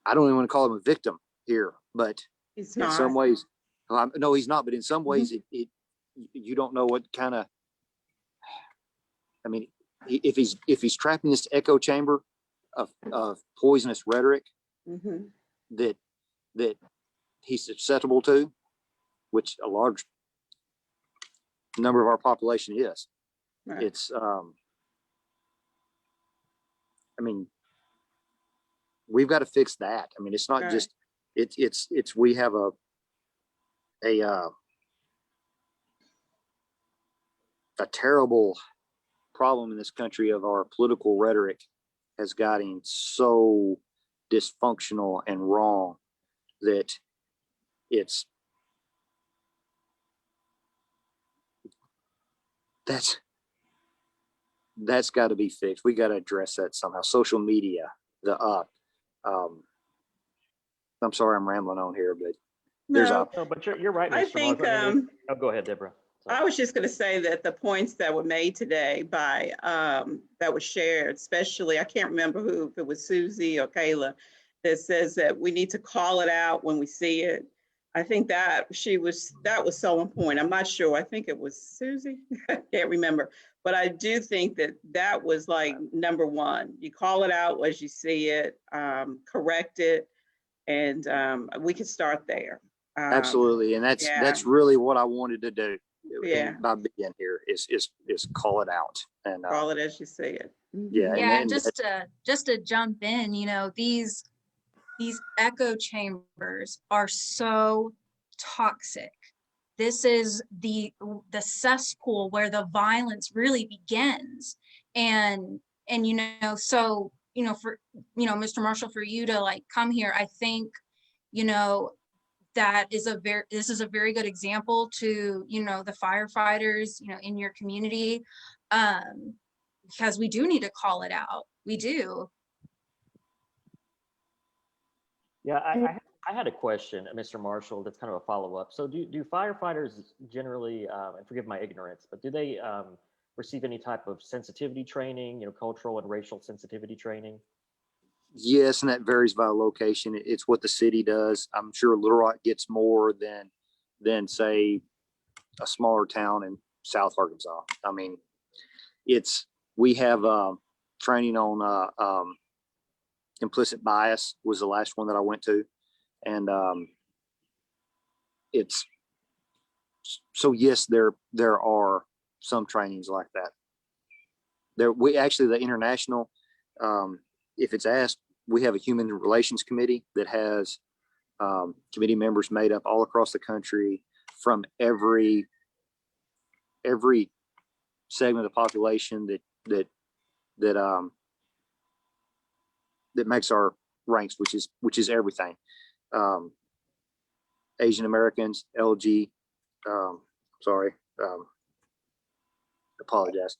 I don't even want to call him a victim here, but He's in not. some ways, no, he's not, but in some ways you don't know what kind of, if he's trapped in this echo chamber of poisonous rhetoric that he's susceptible to, which a large number of our population is. Right. It's we've got to fix that. It's not Right. just it's we have a terrible problem in this country of our political rhetoric has gotten so dysfunctional and wrong that that's got to be fixed. We got to address that somehow. Social media, I'm sorry I'm rambling on here, but there's No, No, but you're right, I Mr. think, Marshall. Oh, go ahead, Deborah. Sorry. I was just going to say that the points that were made today by, that was shared, especially, I can't remember if it was Susie or Kayla, that says that we need to call it out when we see it. I think that was so on point. I'm not sure. I think it was Susie. I can't remember. But I do think that was like number one. You call it out as you see it, correct it, and we can start there. Absolutely. And that's really what I wanted to do. Yeah. By being here is call it out and Call it as you see it. yeah. Yeah, and just to jump in, these echo chambers are so toxic. This is the cesspool where the violence really begins. And so, for, Mr. Marshall, for you to like come here, I think, this is a very good example to, the firefighters, in your community, because we do need to call it out. We do. Yeah, I had a question, Mr. Marshall, that's kind of a follow-up. So do firefighters generally, and forgive my ignorance, but do they receive any type of sensitivity training, cultural and racial sensitivity training? yes, and that varies by location. It's what the city does. I'm sure Little Rock gets more than say a smaller town in South Arkansas. We have training on implicit bias was the last one that I went to. And yes, there are some trainings like that. The international, if it's asked, we have a human relations committee that has committee members made up all across the country from every segment of the population that makes our ranks, which is everything. Asian Americans, LG, apologize.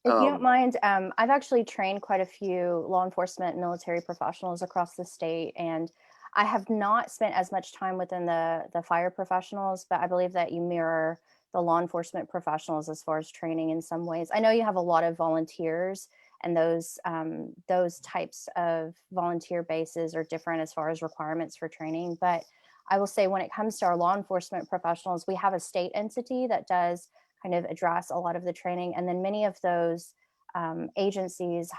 If you don't mind, I've actually trained quite a few law enforcement and military professionals across the state, and I have not spent as much time within the fire professionals, but I believe that you mirror the law enforcement professionals as far as training in some ways. I know you have a lot of volunteers, and those types of volunteer bases are different as far as requirements for training. But I will say when it comes to our law enforcement professionals, we have a state entity that does kind of address a lot of the training. And then many of those agencies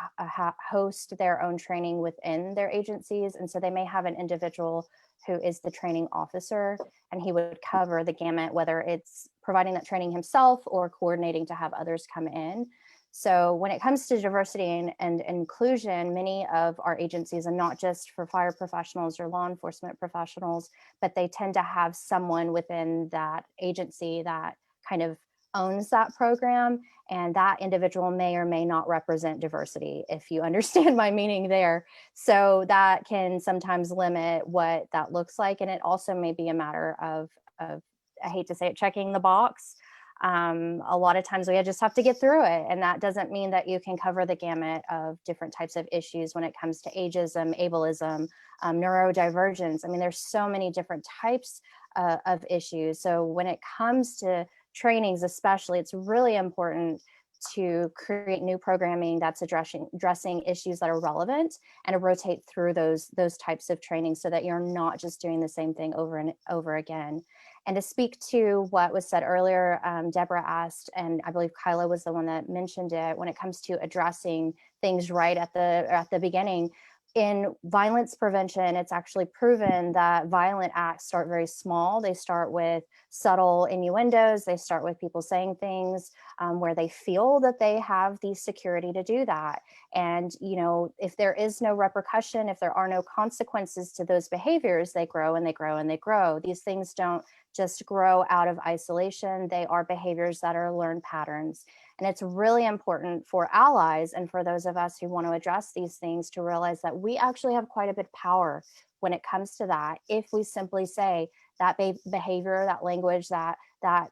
host their own training within their agencies. And so they may have an individual who is the training officer, and he would cover the gamut, whether it's providing that training himself or coordinating to have others come in. So when it comes to diversity and inclusion, many of our agencies, and not just for fire professionals or law enforcement professionals, but they tend to have someone within that agency that kind of owns that program, and that individual may or may not represent diversity, if you understand my meaning there. So that can sometimes limit what that looks like. And it also may be a matter of I hate to say it, checking the box. A lot of times we just have to get through it. And that doesn't mean that you can cover the gamut of different types of issues when it comes to ageism, ableism, neurodivergence. I mean, there's so many different types of issues. So when it comes to trainings, especially, it's really important to create new programming that's addressing issues that are relevant, and to rotate through those types of training so that you're not just doing the same thing over and over again. And to speak to what was said earlier, Deborah asked, and I believe Kyla was the one that mentioned it, when it comes to addressing things right at the beginning. In violence prevention, it's actually proven that violent acts start very small. They start with subtle innuendos. They start with people saying things where they feel that they have the security to do that. And, you know, if there is no repercussion, if there are no consequences to those behaviors, they grow and they grow and they grow. These things don't just grow out of isolation. They are behaviors that are learned patterns. And it's really important for allies and for those of us who want to address these things to realize that we actually have quite a bit of power when it comes to that. If we simply say that behavior, that language, that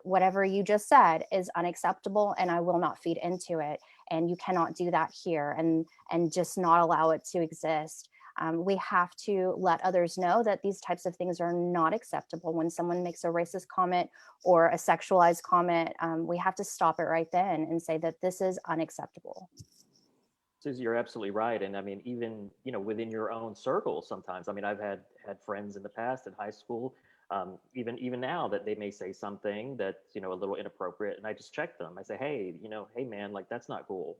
whatever you just said is unacceptable and I will not feed into it, and you cannot do that here, and just not allow it to exist. We have to let others know that these types of things are not acceptable. When someone makes a racist comment or a sexualized comment, we have to stop it right then and say that this is unacceptable. Susie, you're absolutely right. And I mean, even, you know, within your own circle, sometimes, I mean, I've had friends in the past in high school, even now, that they may say something that's, you know, a little inappropriate. And I just check them. I say, hey, you know, hey man, like, that's not cool.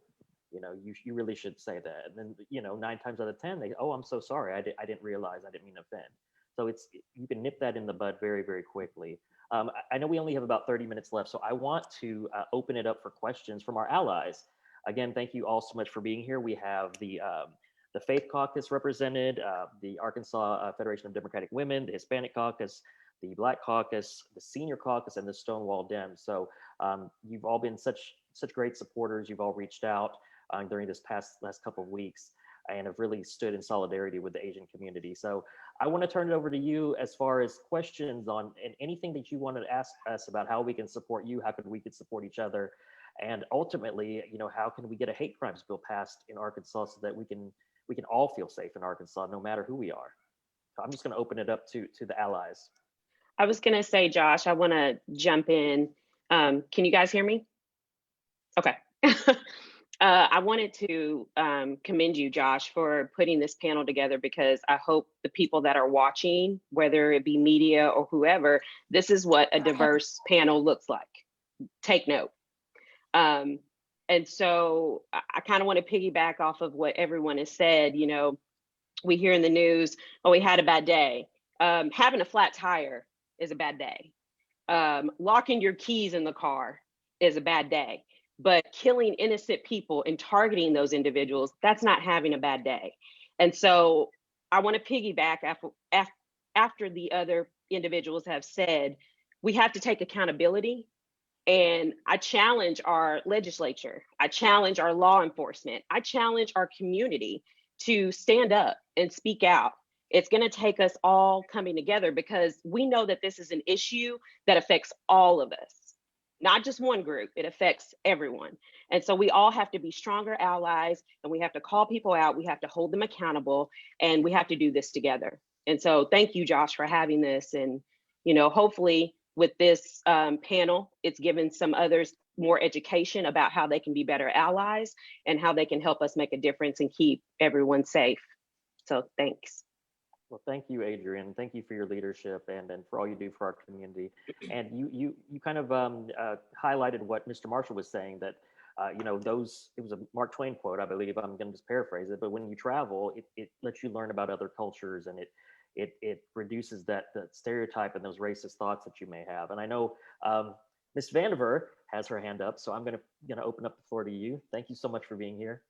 You know, you really should say that. And then, you know, 9 times out of 10, they, oh, I'm so sorry. I didn't realize, I didn't mean to offend. So you can nip that in the bud very, very quickly. I know we only have about 30 minutes left, so I want to open it up for questions from our allies. Again, thank you all so much for being here. We have the Faith Caucus represented, the Arkansas Federation of Democratic Women, the Hispanic Caucus, the Black Caucus, the Senior Caucus, and the Stonewall Dem. So you've all been such great supporters. You've all reached out during this last couple of weeks and have really stood in solidarity with the Asian community. So I want to turn it over to you as far as questions on and anything that you want to ask us about how we can support you, how we could support each other, and ultimately, you know, how can we get a hate crimes bill passed in Arkansas so that we can all feel safe in Arkansas, no matter who we are. So I'm just going to open it up to the allies. I was going to say, Josh, I want to jump in. Can you guys hear me? Okay. I wanted to commend you, Josh, for putting this panel together, because I hope the people that are watching, whether it be media or whoever, this is what a diverse panel looks like. Take note. And so I kind of want to piggyback off of what everyone has said. You know, we hear in the news, oh, we had a bad day. Having a flat tire is a bad day. Locking your keys in the car is a bad day. But killing innocent people and targeting those individuals, that's not having a bad day. And so I want to piggyback after the other individuals have said, we have to take accountability. And I challenge our legislature. I challenge our law enforcement. I challenge our community to stand up and speak out. It's going to take us all coming together, because we know that this is an issue that affects all of us. Not just one group, it affects everyone. And so we all have to be stronger allies, and we have to call people out. We have to hold them accountable, and we have to do this together. And so thank you, Josh, for having this. And, you know, hopefully with this panel, it's given some others more education about how they can be better allies and how they can help us make a difference and keep everyone safe. So thanks. Well, thank you, Adrian. Thank you for your leadership and for all you do for our community. And you kind of highlighted what Mr. Marshall was saying, that you know, it was a Mark Twain quote, I believe. I'm going to just paraphrase it, but when you travel, it lets you learn about other cultures, and it reduces that stereotype and those racist thoughts that you may have. And I know Ms. Vandiver has her hand up, so I'm going to open up the floor to you. Thank you so much for being here.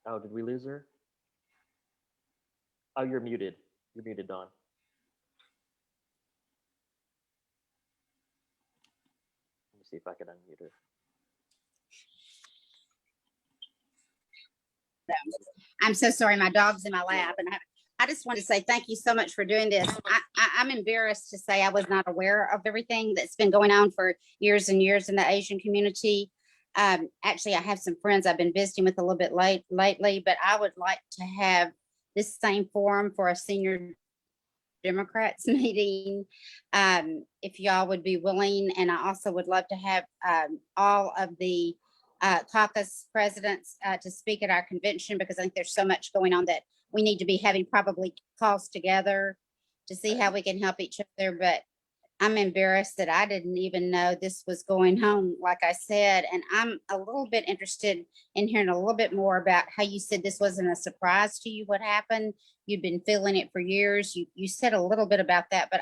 Oh, did we lose her? Oh, you're muted. You're muted, Dawn. Let me see if I can unmute her. I'm so sorry, my dog's in my lap, and I just want to say thank you so much for doing this. I'm embarrassed to say I was not aware of everything that's been going on for years and years in the Asian community. Actually, I have some friends I've been visiting with a little bit lately, but I would like to have this same forum for a senior Democrats meeting, if y'all would be willing. And I also would love to have all of the caucus presidents to speak at our convention, because I think there's so much going on that we need to be having probably calls together to see how we can help each other. But I'm embarrassed that I didn't even know this was going on, like I said, and I'm a little bit interested in hearing a little bit more about how you said this wasn't a surprise to you, what happened. You've been feeling it for years. You said a little bit about that, but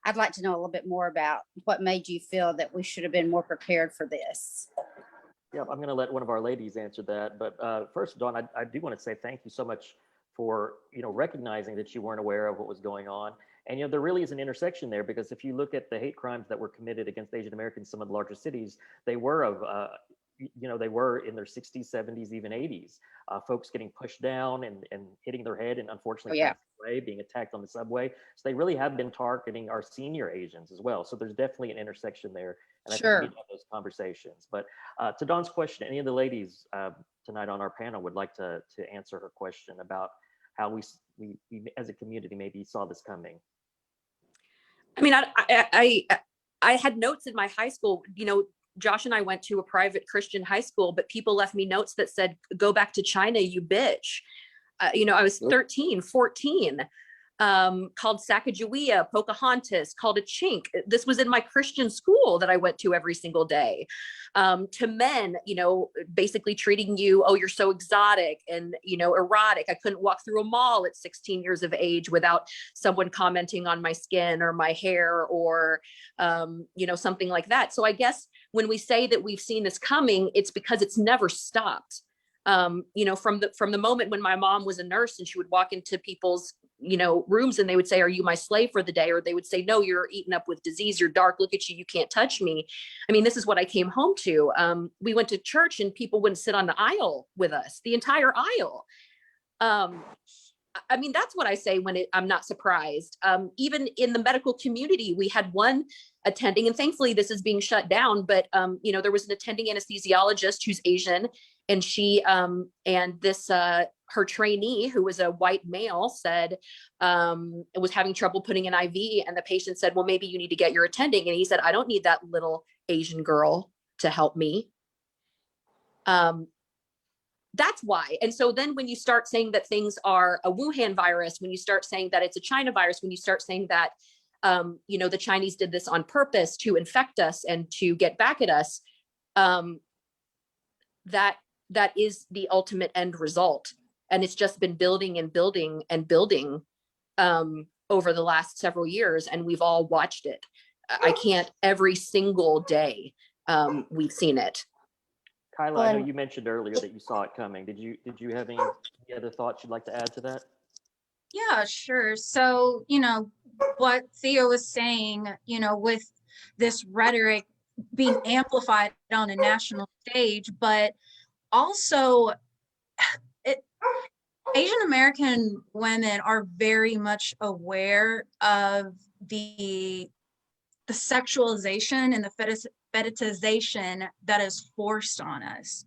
I'd like to know a little bit more about what made you feel that we should have been more prepared for this. Yeah, I'm going to let one of our ladies answer that. But first, Dawn, I do want to say thank you so much for, you know, recognizing that you weren't aware of what was going on. And, you know, there really is an intersection there, because if you look at the hate crimes that were committed against Asian Americans in some of the larger cities, they were you know, they were in their 60s, 70s, even 80s. Folks getting pushed down and hitting their head, and unfortunately passing away, being attacked on the subway. So they really have been targeting our senior Asians as well. So there's definitely an intersection there. And I think we need to have those conversations. But to Dawn's question, any of the ladies tonight on our panel would like to answer her question about how we as a community maybe saw this coming. I mean, I had notes in my high school. You know, Josh and I went to a private Christian high school, but people left me notes that said, "Go back to China, you bitch." You know, I was 13, 14. Called Sacagawea, Pocahontas, called a chink. This was in my Christian school that I went to every single day. To men, you know, basically treating you, oh, you're so exotic and, you know, erotic. I couldn't walk through a mall at 16 years of age without someone commenting on my skin or my hair or, you know, something like that. So I guess when we say that we've seen this coming, it's because it's never stopped. You know, from the moment when my mom was a nurse and she would walk into people's, you know, rooms and they would say, "Are you my slave for the day?" Or they would say, "No, you're eaten up with disease. You're dark. Look at you. You can't touch me." I mean, this is what I came home to. We went to church and people wouldn't sit on the aisle with us, the entire aisle. I mean, that's what I say when I'm not surprised. Even in the medical community, we had one attending, and thankfully this is being shut down, but you know, there was an attending anesthesiologist who's Asian, and she and this her trainee, who was a white male, said was having trouble putting an IV, and the patient said, "Well, maybe you need to get your attending." And he said, "I don't need that little Asian girl to help me." That's why. And so then when you start saying that things are a Wuhan virus, when you start saying that it's a China virus, when you start saying that, you know, the Chinese did this on purpose to infect us and to get back at us, that is the ultimate end result. And it's just been building and building and building over the last several years. And we've all watched it. I can't, every single day we've seen it. Kyla, I know you mentioned earlier that you saw it coming. Did you have any other thoughts you'd like to add to that? Yeah, sure. So, you know, what Theo was saying, you know, with this rhetoric being amplified on a national stage, but also Asian American women are very much aware of the sexualization and the fetishization that is forced on us.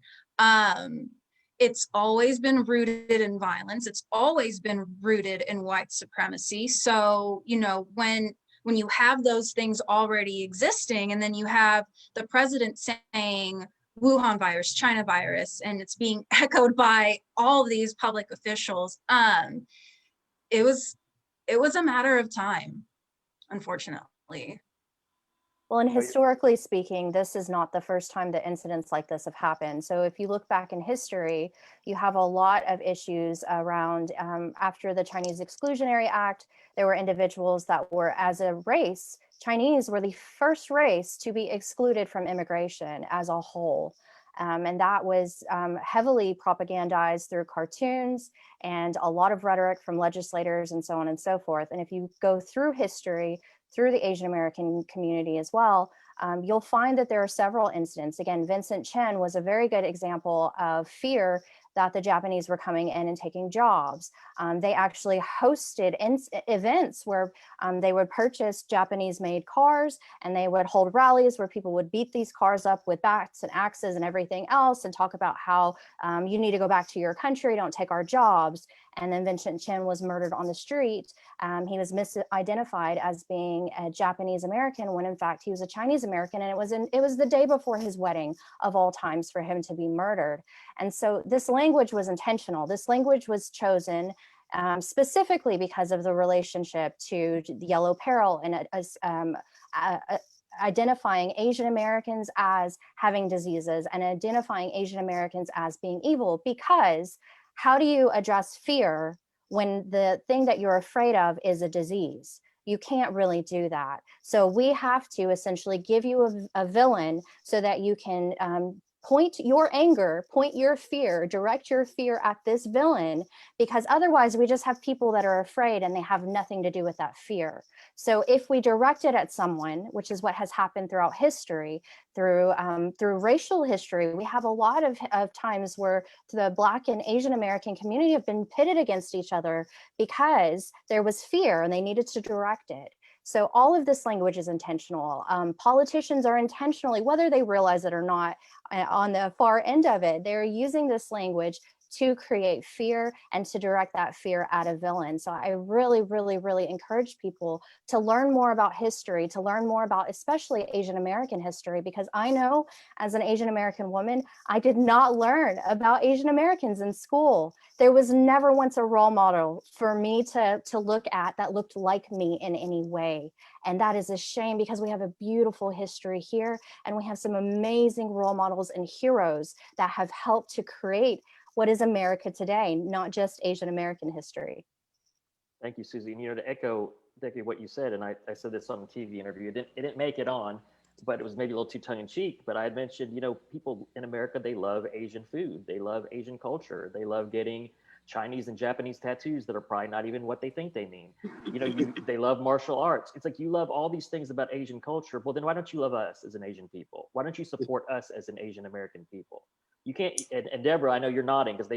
it's always been rooted in violence. It's always been rooted in white supremacy. So, you know, when you have those things already existing, and then you have the president saying Wuhan virus, China virus, and it's being echoed by all these public officials, it was a matter of time, unfortunately. Well, and historically speaking, this is not the first time that incidents like this have happened. So if you look back in history, you have a lot of issues around after the Chinese Exclusionary Act, there were individuals that were, as a race, Chinese were the first race to be excluded from immigration as a whole. And that was heavily propagandized through cartoons and a lot of rhetoric from legislators and so on and so forth. And if you go through history, through the Asian American community as well, you'll find that there are several incidents. Again, Vincent Chin was a very good example of fear that the Japanese were coming in and taking jobs. They actually hosted events where they would purchase Japanese-made cars, and they would hold rallies where people would beat these cars up with bats and axes and everything else, and talk about how you need to go back to your country, don't take our jobs. And then Vincent Chin was murdered on the street. He was misidentified as being a Japanese American when in fact he was a Chinese American, and it was the day before his wedding of all times for him to be murdered. And so this language was intentional. This language was chosen specifically because of the relationship to the Yellow Peril and identifying Asian Americans as having diseases and identifying Asian Americans as being evil. Because how do you address fear when the thing that you're afraid of is a disease? You can't really do that. So we have to essentially give you a villain so that you can point your anger, point your fear, direct your fear at this villain, because otherwise we just have people that are afraid and they have nothing to do with that fear. So if we direct it at someone, which is what has happened throughout history, through racial history, we have a lot of times where the Black and Asian American community have been pitted against each other because there was fear and they needed to direct it. So all of this language is intentional. Politicians are intentionally, whether they realize it or not, on the far end of it, they're using this language to create fear and to direct that fear at a villain. So I really, really, really encourage people to learn more about history, to learn more about especially Asian American history, because I know as an Asian American woman, I did not learn about Asian Americans in school. There was never once a role model for me to look at that looked like me in any way. And that is a shame, because we have a beautiful history here and we have some amazing role models and heroes that have helped to create what is America today, not just Asian American history. Thank you, Susie. And, you know, to echo what you said, and I said this on the TV interview, it didn't make it on, but it was maybe a little too tongue in cheek, but I had mentioned, you know, people in America, they love Asian food. They love Asian culture. They love getting Chinese and Japanese tattoos that are probably not even what they think they mean. You know, they love martial arts. It's like, you love all these things about Asian culture. Well, then why don't you love us as an Asian people? Why don't you support us as an Asian American people? You can't, and Deborah, I know you're nodding because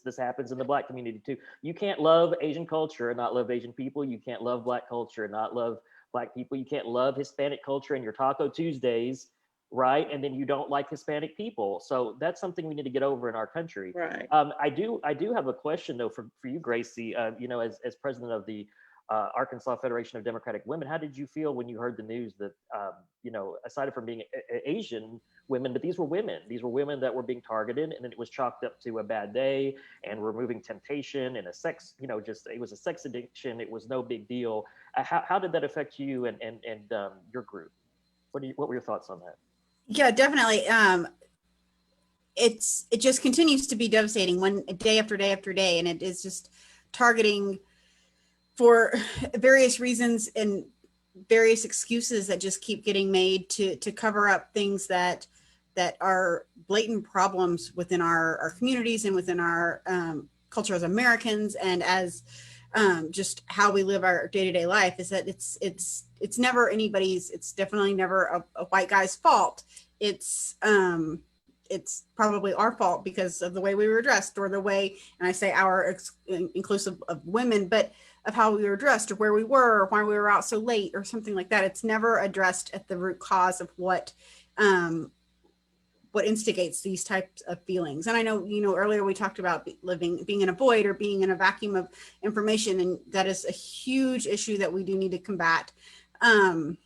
this happens in the Black community too. You can't love Asian culture and not love Asian people. You can't love Black culture and not love Black people. You can't love Hispanic culture and your Taco Tuesdays, right? And then you don't like Hispanic people. So that's something we need to get over in our country. Right. I do have a question though for you, Gracie. You know, as president of the Arkansas Federation of Democratic Women, how did you feel when you heard the news that you know, aside from being Asian women, but these were women that were being targeted, and it was chalked up to a bad day and removing temptation and a sex, you know, just it was a sex addiction. It was no big deal. How did that affect you and your group? What were your thoughts on that? Yeah, definitely. It just continues to be devastating day after day after day, and it is just targeting for various reasons and various excuses that just keep getting made to cover up things that are blatant problems within our communities and within our culture as Americans, and as just how we live our day-to-day life. Is that it's never anybody's, it's definitely never a white guy's fault. It's probably our fault because of the way we were dressed, or the way, and I say our inclusive of women, but of how we were dressed, or where we were, or why we were out so late, or something like that. It's never addressed at the root cause of what what instigates these types of feelings. And I know, earlier we talked about being in a void or being in a vacuum of information, and that is a huge issue that we do need to combat. And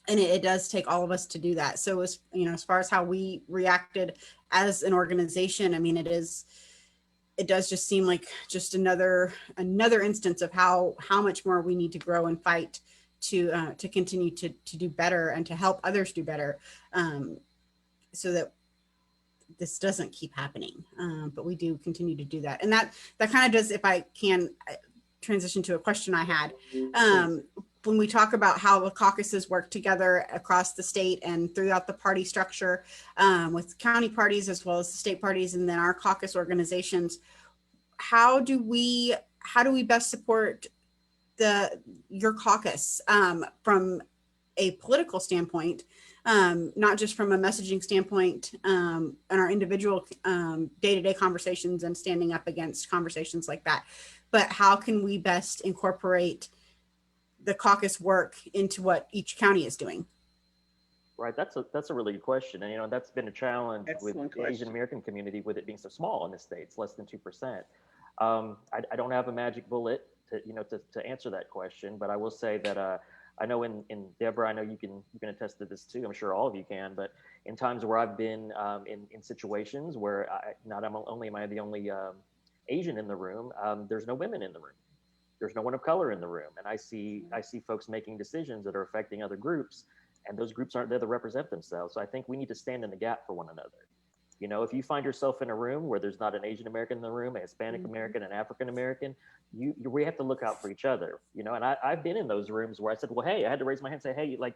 it does take all of us to do that. So as far as how we reacted as an organization, I mean, it does just seem like just another instance of how much more we need to grow and fight to continue to do better and to help others do better, so that this doesn't keep happening. But we do continue to do that. And that kind of does, if I can transition to a question I had. When we talk about how the caucuses work together across the state and throughout the party structure, with county parties as well as the state parties, and then our caucus organizations, how do we best support your caucus from a political standpoint, not just from a messaging standpoint, in our individual day-to-day conversations and standing up against conversations like that, but how can we best incorporate the caucus work into what each county is doing? Right, that's a really good question, and that's been a challenge with the Asian American community, with it being so small in the states, less than 2%. I don't have a magic bullet to answer that question, but I will say that I know in Deborah, I know you can attest to this too. I'm sure all of you can, but in times where I've been in situations where not only am I the only Asian in the room, there's no women in the room. There's no one of color in the room. And I see folks making decisions that are affecting other groups, and those groups aren't there to represent themselves. So I think we need to stand in the gap for one another. If you find yourself in a room where there's not an Asian American in the room, a Hispanic American, an African American, we have to look out for each other. And I've been in those rooms where I said, well, hey, I had to raise my hand and say, hey, like,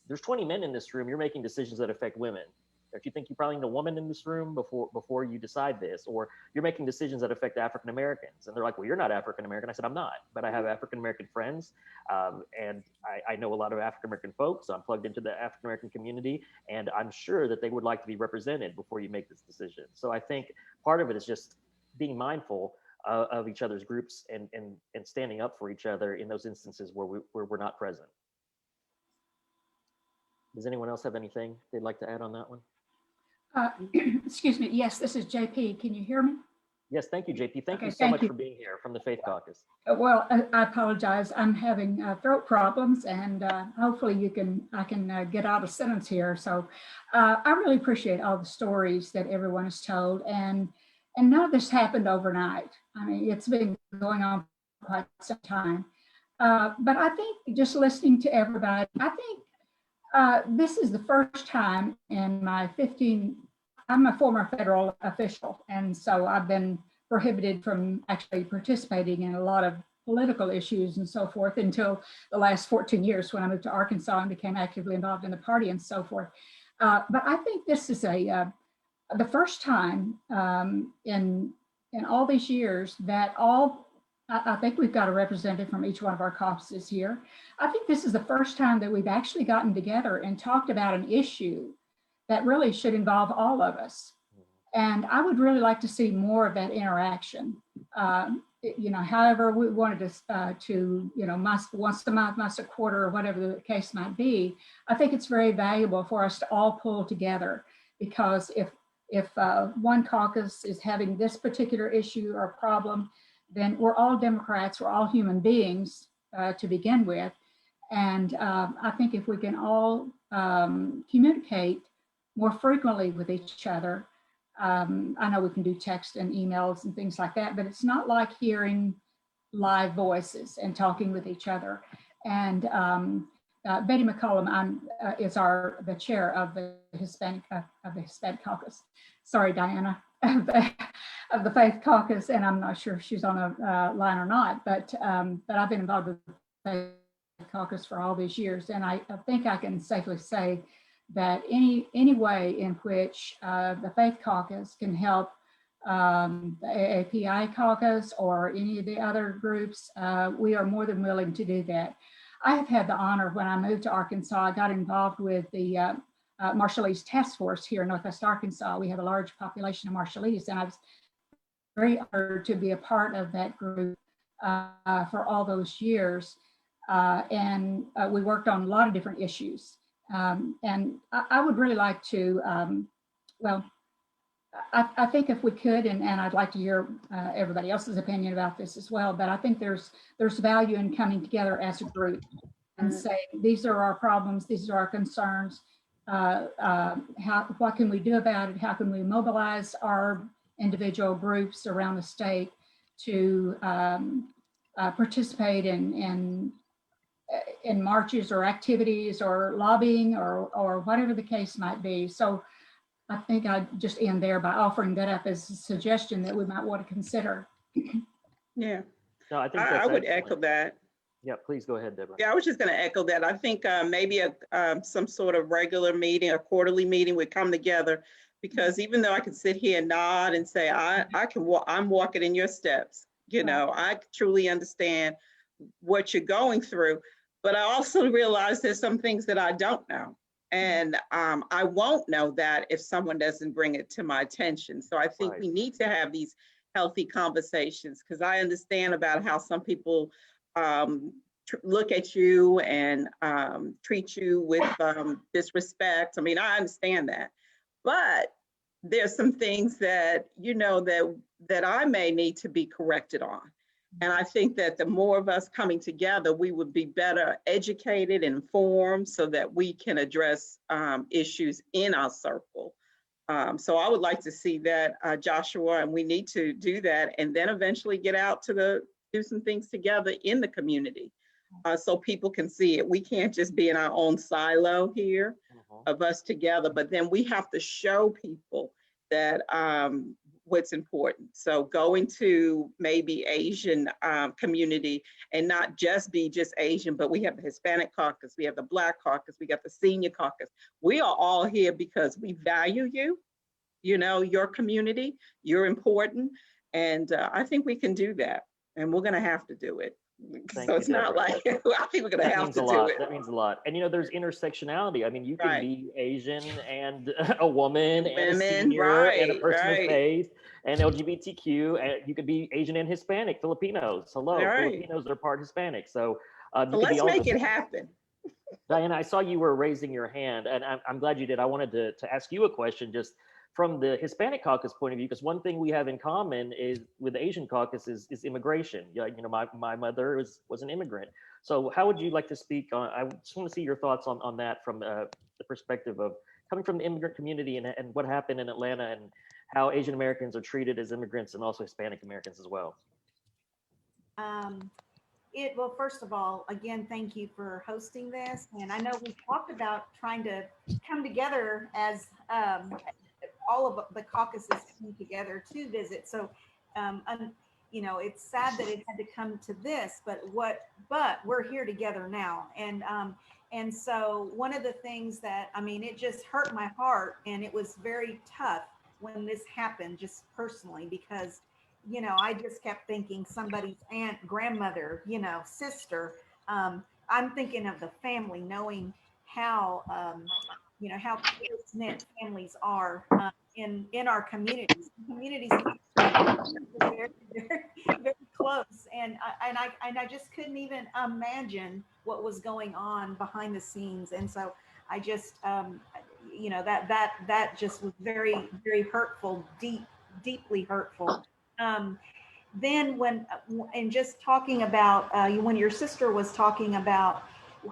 there's 20 men in this room. You're making decisions that affect women. Don't you think you probably need a woman in this room before you decide this? Or you're making decisions that affect African Americans. And they're like, well, you're not African American. I said, I'm not, but I have African American friends. And I know a lot of African American folks. So I'm plugged into the African American community, and I'm sure that they would like to be represented before you make this decision. So I think part of it is just being mindful of each other's groups and standing up for each other in those instances where we're not present. Does anyone else have anything they'd like to add on that one? Excuse me. Yes, this is JP. Can you hear me? Yes, thank you, JP. Thank you so much for being here from the Faith Caucus. Well, I apologize. I'm having throat problems, and hopefully I can get out a sentence here. So I really appreciate all the stories that everyone has told, and none of this happened overnight. I mean, it's been going on for quite some time. But I think just listening to everybody, I think this is the first time in my I'm a former federal official, and so I've been prohibited from actually participating in a lot of political issues and so forth until the last 14 years when I moved to Arkansas and became actively involved in the party and so forth. But I think this is the first time in all these years that I think we've got a representative from each one of our caucuses here. I think this is the first time that we've actually gotten together and talked about an issue that really should involve all of us. And I would really like to see more of that interaction. However we wanted to once a month, once a quarter, or whatever the case might be, I think it's very valuable for us to all pull together, because if one caucus is having this particular issue or problem, then we're all Democrats, we're all human beings to begin with. And I think if we can all communicate more frequently with each other, I know we can do text and emails and things like that, but it's not like hearing live voices and talking with each other. And Betty McCollum is the chair of the Hispanic Caucus. Sorry, Diana, of the Faith Caucus, and I'm not sure if she's on a line or not, but I've been involved with the Faith Caucus for all these years, and I think I can safely say that any way in which the Faith Caucus can help the AAPI Caucus or any of the other groups, we are more than willing to do that. I have had the honor, when I moved to Arkansas, I got involved with the Marshallese Task Force here in Northwest Arkansas. We have a large population of Marshallese, and I was very honored to be a part of that group for all those years. And we worked on a lot of different issues. And I would really like to well, I think if we could, and I'd like to hear everybody else's opinion about this as well, but I think there's value in coming together as a group and say, these are our problems, these are our concerns. What can we do about it? How can we mobilize our individual groups around the state to participate in marches or activities or lobbying or whatever the case might be. So I think I'd just end there by offering that up as a suggestion that we might want to consider. Yeah, No, I think I that's would excellent. echo that. Yeah, please go ahead, Deborah. Yeah, I was just going to echo that. I think maybe some sort of regular meeting, a quarterly meeting would come together, because even though I can sit here and nod and say, I'm walking in your steps, you know, I truly understand what you're going through, but I also realize there's some things that I don't know. And I won't know that if someone doesn't bring it to my attention. So I think we need to have these healthy conversations, because I understand about how some people look at you and treat you with disrespect. I mean, I understand that, but there's some things that, you know, that I may need to be corrected on. And I think that the more of us coming together, we would be better educated, informed, so that we can address issues in our circle. So I would like to see that, Joshua, and we need to do that, and then eventually get out to do some things together in the community, so people can see it. We can't just be in our own silo here of us together, but then we have to show people that what's important. So going to maybe Asian community, and not just be just Asian, but we have the Hispanic caucus, we have the Black caucus, we got the senior caucus. We are all here because we value you, you know, your community, you're important. And I think we can do that, and we're gonna have to do it. So it's not like, I think we're gonna have to do it. That means a lot. And you know, there's intersectionality. I mean, you can be Asian and a woman and a senior and a person of faith and LGBTQ, and you could be Asian and Hispanic, Filipinos. Hello, Filipinos are part Hispanic. So let's make it happen. Diana, I saw you were raising your hand, and I'm glad you did. I wanted to ask you a question, just from the Hispanic caucus point of view, because one thing we have in common is with the Asian caucus is immigration. You know, my mother was an immigrant. So how would you like to speak on, I just want to see your thoughts on that from the perspective of coming from the immigrant community and what happened in Atlanta, and how Asian Americans are treated as immigrants, and also Hispanic Americans as well. Well, first of all, again, thank you for hosting this. And I know we talked about trying to come together as all of the caucuses came together to visit. So, you know, it's sad that it had to come to this, but we're here together now. And so one of the things that, I mean, it just hurt my heart, and it was very tough when this happened, just personally, because, you know, I just kept thinking somebody's aunt, grandmother, you know, sister. I'm thinking of the family, knowing how, you know, how close-knit families are in our communities. Communities are very, very, very close, and I just couldn't even imagine what was going on behind the scenes. And so I just, you know, that just was very, very hurtful, deeply hurtful. Then and just talking about when your sister was talking about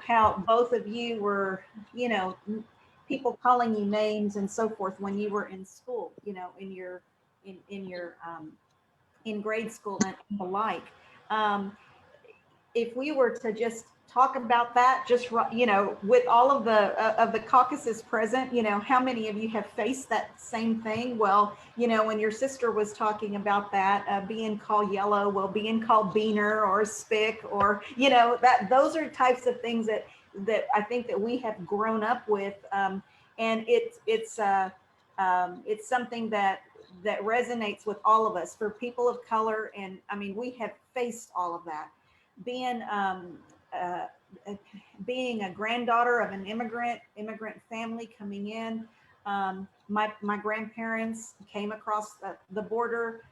how both of you were, you know, people calling you names and so forth when you were in school, you know, in grade school and the like. If we were to just talk about that, just, you know, with all of the caucuses present, you know, how many of you have faced that same thing? Well, you know, when your sister was talking about that, being called yellow, well, being called beaner or spick, or, you know, those are types of things that I think that we have grown up with, and it's something that resonates with all of us, for people of color. And I mean, we have faced all of that. Being a granddaughter of an immigrant family coming in, my grandparents came across the border.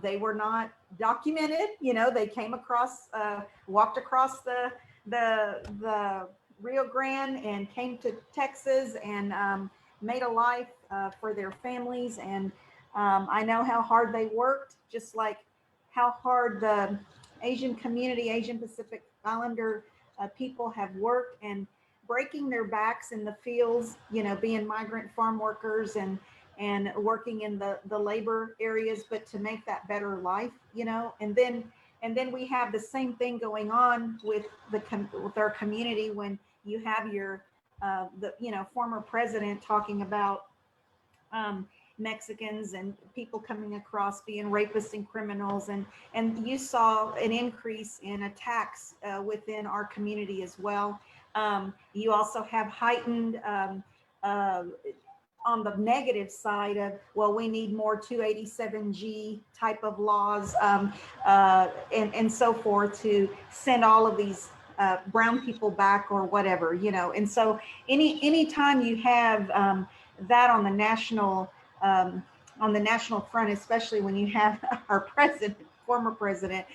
They were not documented, you know. They came across, walked across the Rio Grande and came to Texas, and made a life for their families. And I know how hard they worked, just like how hard the Asian community, Asian Pacific Islander people have worked and breaking their backs in the fields, you know, being migrant farm workers and working in the labor areas, but to make that better life, you know. And then we have the same thing going on with with our community when you have your the you know former president talking about Mexicans and people coming across being rapists and criminals, and you saw an increase in attacks within our community as well. You also have heightened uh, on the negative side of, well, we need more 287G type of laws and so forth to send all of these brown people back or whatever, you know. And so anytime you have that on the national front, especially when you have our president, former president,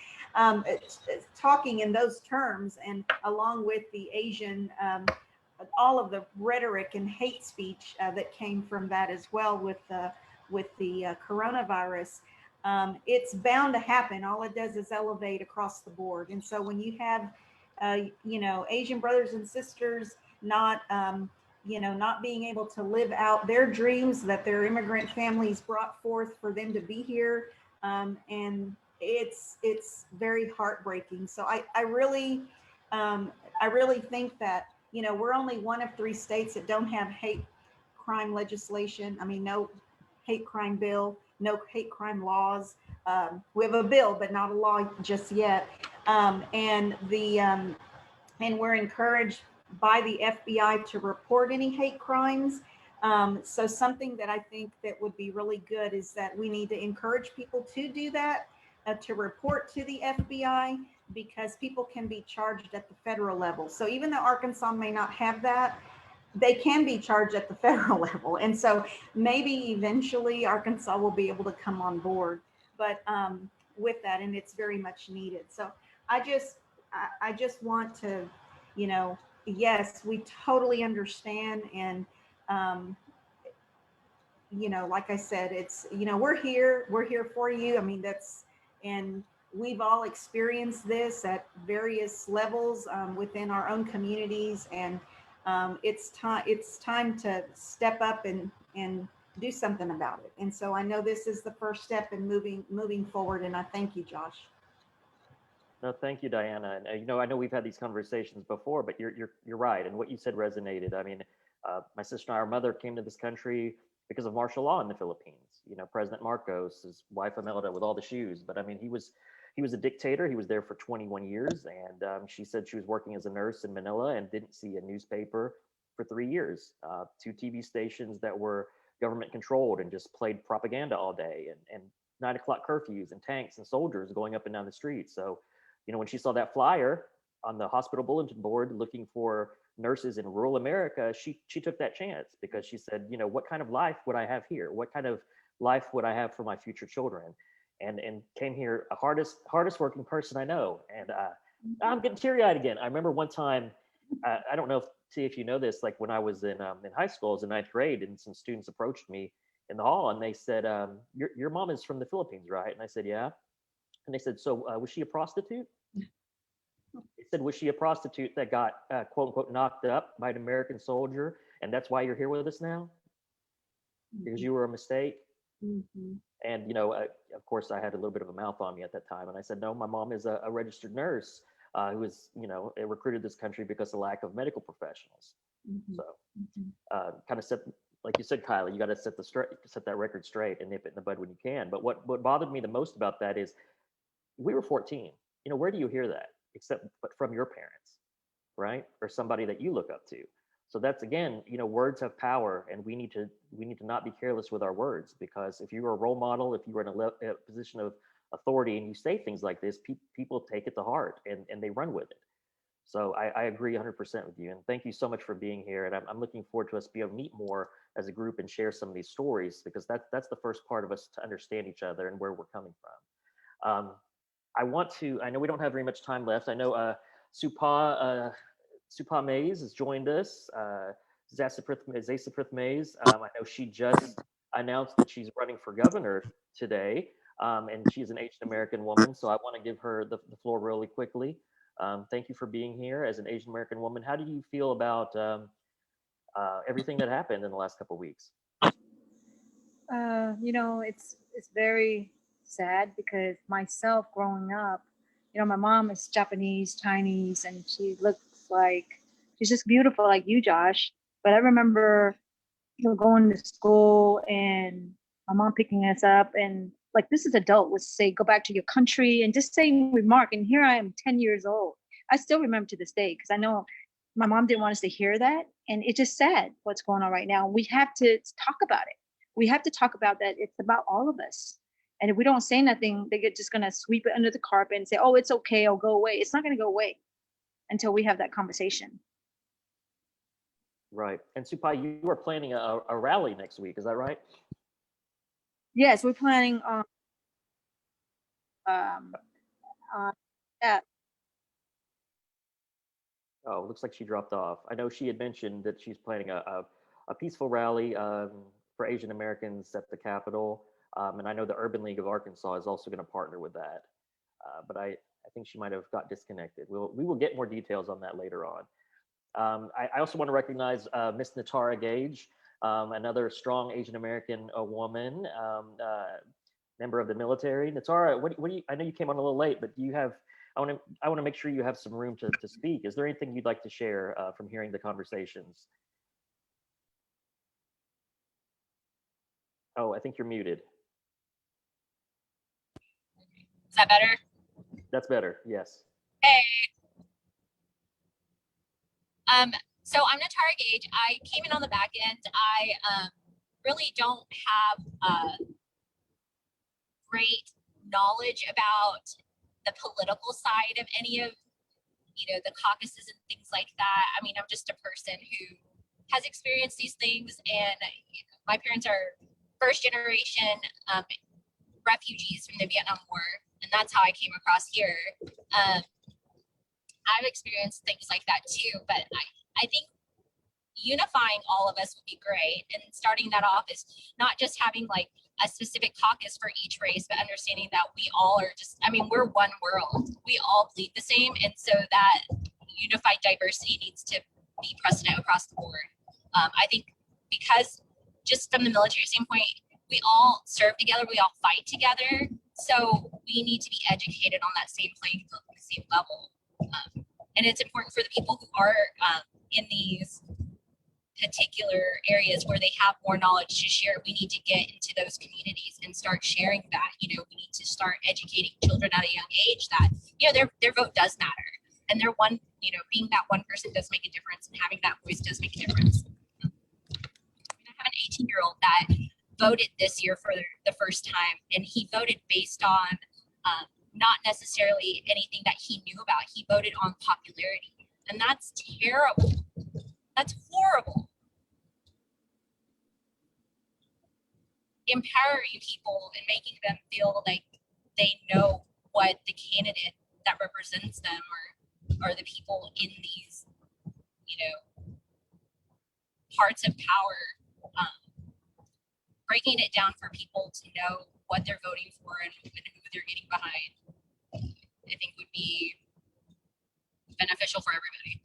it's talking in those terms, and along with the Asian, all of the rhetoric and hate speech that came from that as well with the coronavirus, it's bound to happen. All it does is elevate across the board. And so when you have, you know, Asian brothers and sisters not you know, not being able to live out their dreams that their immigrant families brought forth for them to be here. And it's very heartbreaking. So I really think that, you know, we're only one of 3 states that don't have hate crime legislation. I mean, no hate crime bill, no hate crime laws. We have a bill, but not a law just yet. And we're encouraged by the FBI to report any hate crimes. So something that I think that would be really good is that we need to encourage people to do that, to report to the FBI, because people can be charged at the federal level. So even though Arkansas may not have that, they can be charged at the federal level. And so maybe eventually Arkansas will be able to come on board, but with that, and it's very much needed. So I just want to, you know, yes, we totally understand. And, you know, like I said, it's, you know, we're here for you. I mean, and we've all experienced this at various levels within our own communities. And it's time to step up and do something about it. And so I know this is the first step in moving forward. And I thank you, Josh. No, thank you, Diana. And you know, I know we've had these conversations before, but you're right, and what you said resonated. I mean, my sister and our mother came to this country because of martial law in the Philippines. You know, President Marcos, his wife Imelda, with all the shoes. But I mean, he was a dictator. He was there for 21 years, and she said she was working as a nurse in Manila and didn't see a newspaper for 3 years. 2 TV stations that were government controlled and just played propaganda all day, and 9 o'clock curfews and tanks and soldiers going up and down the street. So, you know, when she saw that flyer on the hospital bulletin board looking for nurses in rural America, she took that chance, because she said, you know, what kind of life would I have here? What kind of life would I have for my future children? And came here, a hardest working person I know. And I'm getting teary eyed again. I remember one time, I don't know if you know this, like when I was in high school, I was in 9th grade, and some students approached me in the hall and they said, your mom is from the Philippines, right? And I said, yeah. And they said, so was she a prostitute? They said, was she a prostitute that got quote unquote knocked up by an American soldier, and that's why you're here with us now? Because you were a mistake? Mm-hmm. And, you know, of course, I had a little bit of a mouth on me at that time. And I said, no, my mom is a registered nurse who was, you know, recruited this country because of lack of medical professionals. Mm-hmm. So kind of like you said, Kylie, you got to set that record straight and nip it in the bud when you can. But what bothered me the most about that is we were 14. You know, where do you hear that except but from your parents, right? Or somebody that you look up to. So that's, again, you know, words have power, and we need to not be careless with our words, because if you're a role model, if you're in a position of authority and you say things like this, people take it to heart and they run with it. So I agree 100% with you, and thank you so much for being here. And I'm looking forward to us being able to meet more as a group and share some of these stories, because that's the first part of us to understand each other and where we're coming from. I know we don't have very much time left. I know Supa Mays has joined us. Zasipruth Mays. I know she just announced that she's running for governor today, and she's an Asian American woman. So I want to give her the floor really quickly. Thank you for being here as an Asian American woman. How do you feel about everything that happened in the last couple of weeks? It's very sad because myself growing up, my mom is Japanese, Chinese, and she looks like she's just beautiful like you, Josh. But I remember, going to school and my mom picking us up and like this is adult would say, go back to your country and just saying remark. And here I am 10 years old. I still remember to this day because I know my mom didn't want us to hear that. And it's just sad what's going on right now. We have to talk about it. We have to talk about that. It's about all of us. And if we don't say nothing, they're just going to sweep it under the carpet and say, oh, it's okay, I'll go away. It's not going to go away until we have that conversation. Right. And Supai, you are planning a rally next week. Is that right? Yes, we're planning on that. Oh, looks like she dropped off. I know she had mentioned that she's planning a peaceful rally for Asian Americans at the Capitol. And I know the Urban League of Arkansas is also going to partner with that. But I think she might have got disconnected. We will get more details on that later on. I also want to recognize Miss Natara Gage, another strong Asian American woman, member of the military. Natara, what do you? I know you came on a little late, but do you have? I want to make sure you have some room to speak. Is there anything you'd like to share from hearing the conversations? Oh, I think you're muted. Is that better? That's better. Yes. Hey. So I'm Natara Gage. I came in on the back end. I really don't have great knowledge about the political side of any of, the caucuses and things like that. I mean, I'm just a person who has experienced these things, and my parents are first generation refugees from the Vietnam War, and that's how I came across here. I've experienced things like that too, but I think unifying all of us would be great. And starting that off is not just having like a specific caucus for each race, but understanding that we all are we're one world. We all bleed the same. And so that unified diversity needs to be precedent across the board. I think because just from the military standpoint, we all serve together, we all fight together. So we need to be educated on that same playing field, the same level. And it's important for the people who are in these particular areas where they have more knowledge to share. We need to get into those communities and start sharing that. We need to start educating children at a young age that, their vote does matter. And their one, being that one person does make a difference, and having that voice does make a difference. I have an 18-year-old that voted this year for the first time, and he voted based on not necessarily anything that he knew about. He voted on popularity, and that's terrible. That's horrible. Empowering people and making them feel like they know what the candidate that represents them or the people in these, parts of power, breaking it down for people to know what they're voting for and who they're getting behind, I think would be beneficial for everybody.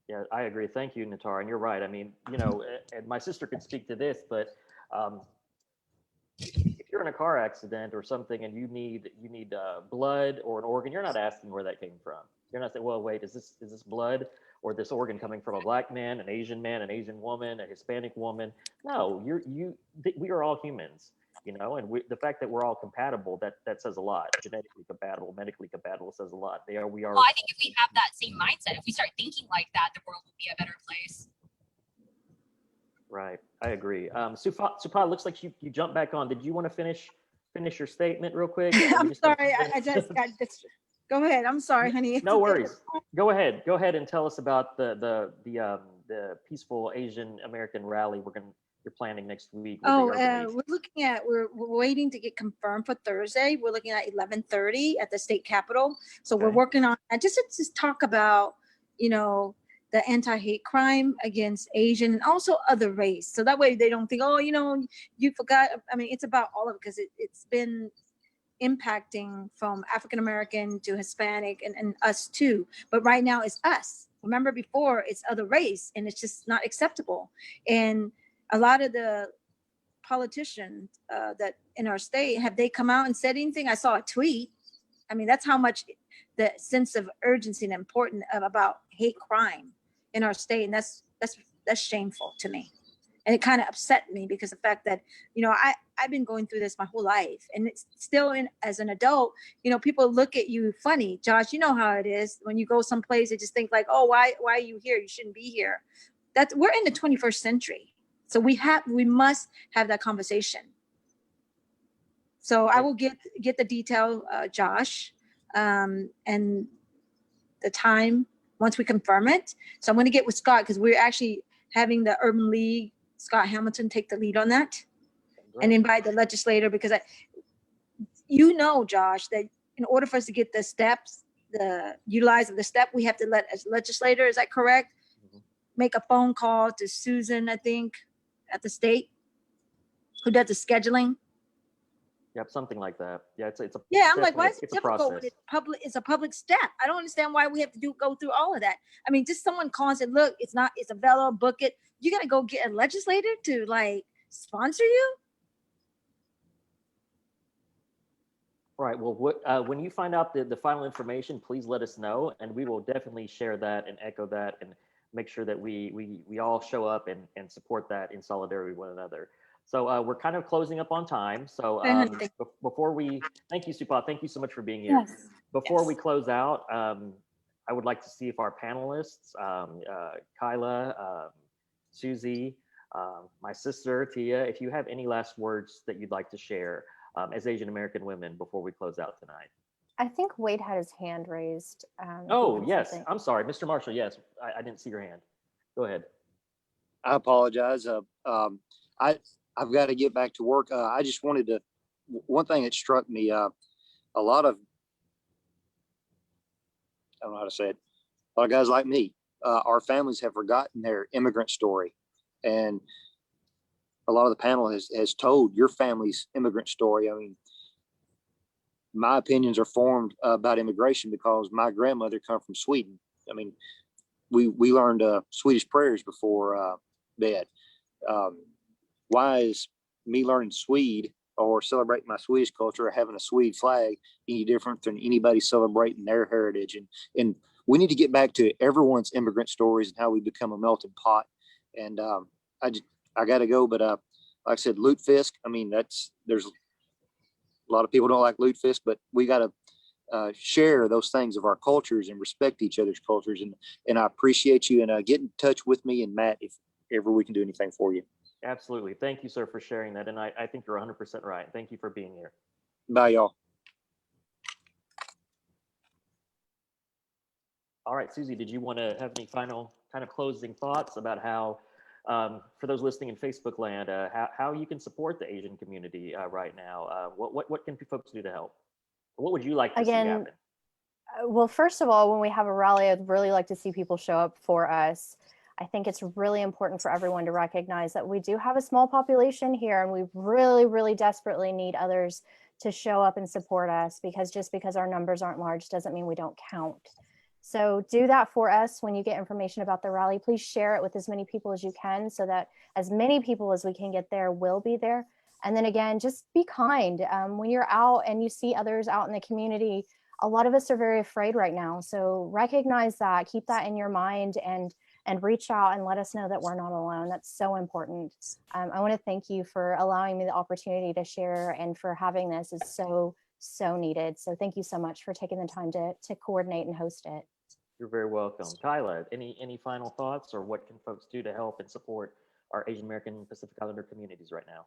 Yeah, I agree. Thank you, Natara. And you're right. I mean, and my sister could speak to this, but if you're in a car accident or something and you need blood or an organ, you're not asking where that came from. You're not saying, well, wait, is this blood or this organ coming from a Black man, an Asian woman, a Hispanic woman? No, we are all humans, and the fact that we're all compatible, that says a lot. Genetically compatible, medically compatible says a lot. We are. Well, I think if we have that same mindset, if we start thinking like that, the world will be a better place. Right, I agree. Supai, looks like you jumped back on. Did you want to finish your statement real quick? I'm sorry, I just got this. Go ahead. I'm sorry, honey. No worries. Go ahead and tell us about the peaceful Asian American rally you're planning next week. We're waiting to get confirmed for Thursday. We're looking at 11:30 at the state capitol. So we're working on just talk about, the the anti-hate crime against Asian and also other race. So that way they don't think, oh, you forgot. I mean, it's about all of it because it's been impacting from African American to Hispanic and us too. But right now it's us. Remember before it's other race, and it's just not acceptable. And a lot of the politicians that in our state, have they come out and said anything? I saw a tweet. I mean, that's how much the sense of urgency and importance about hate crime in our state. And that's shameful to me. And it kind of upset me because the fact that, I've been going through this my whole life, and it's still as an adult, people look at you funny. Josh, you know how it is when you go someplace, they just think like, oh, why are you here? You shouldn't be here. We're in the 21st century. So we must have that conversation. So I will get the detail, Josh, and the time once we confirm it. So I'm going to get with Scott because we're actually having the Urban League, Scott Hamilton, take the lead on that. Great. And invite the legislator because Josh, that in order for us to get the steps, utilize of the step, we have to let as legislator, is that correct? Mm-hmm. Make a phone call to Susan, I think, at the state, who does the scheduling. Yep, something like that. Yeah, it's a I'm like, why is it difficult when it's a public step? I don't understand why we have to go through all of that. I mean, just someone calls and look, it's a Velo, book it. You gotta go get a legislator to like sponsor you. Right. Well, when you find out the final information, please let us know, and we will definitely share that and echo that and make sure that we all show up and support that in solidarity with one another. So we're kind of closing up on time. So before thank you, Supa. Thank you so much for being here. Yes. Before we close out, I would like to see if our panelists, Kyla, Susie, my sister, Tia, if you have any last words that you'd like to share as Asian American women before we close out tonight. I think Wade had his hand raised. Oh, yes. Something. I'm sorry, Mr. Marshall. Yes, I didn't see your hand. Go ahead. I apologize. I've got to get back to work. I just wanted to, one thing that struck me, a lot of, I don't know how to say it, a lot of guys like me, our families have forgotten their immigrant story. And a lot of the panel has told your family's immigrant story. I mean, my opinions are formed about immigration because my grandmother come from Sweden. I mean, we learned Swedish prayers before bed. Why is me learning Swede or celebrating my Swedish culture or having a Swede flag any different than anybody celebrating their heritage? And we need to get back to everyone's immigrant stories and how we become a melting pot. And I got to go, but like I said, Lutefisk. I mean, there's a lot of people don't like Lutefisk, but we got to share those things of our cultures and respect each other's cultures. And I appreciate you, and get in touch with me and Matt if ever we can do anything for you. Absolutely. Thank you, sir, for sharing that. And I think you're 100% right. Thank you for being here. Bye, y'all. All right, Susie, did you want to have any final kind of closing thoughts about how, for those listening in Facebook land, how you can support the Asian community right now? What can folks do to help? What would you like to see happen? Well, first of all, when we have a rally, I'd really like to see people show up for us. I think it's really important for everyone to recognize that we do have a small population here, and we really, really desperately need others to show up and support us, because just because our numbers aren't large doesn't mean we don't count. So do that for us. When you get information about the rally, please share it with as many people as you can so that as many people as we can get there will be there. And then again, just be kind. When you're out and you see others out in the community, a lot of us are very afraid right now. So recognize that, keep that in your mind, and reach out and let us know that we're not alone. That's so important. I want to thank you for allowing me the opportunity to share, and for having this is so needed. So thank you so much for taking the time to coordinate and host it. You're very welcome. Kyla, any final thoughts, or what can folks do to help and support our Asian American Pacific Islander communities right now?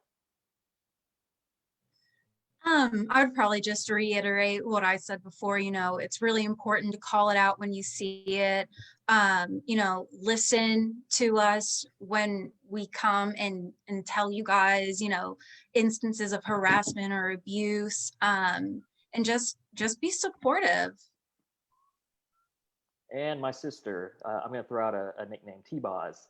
I would probably just reiterate what I said before. It's really important to call it out when you see it. Listen to us when we come and tell you guys, instances of harassment or abuse, and just be supportive. And my sister, I'm going to throw out a nickname, T-Boz.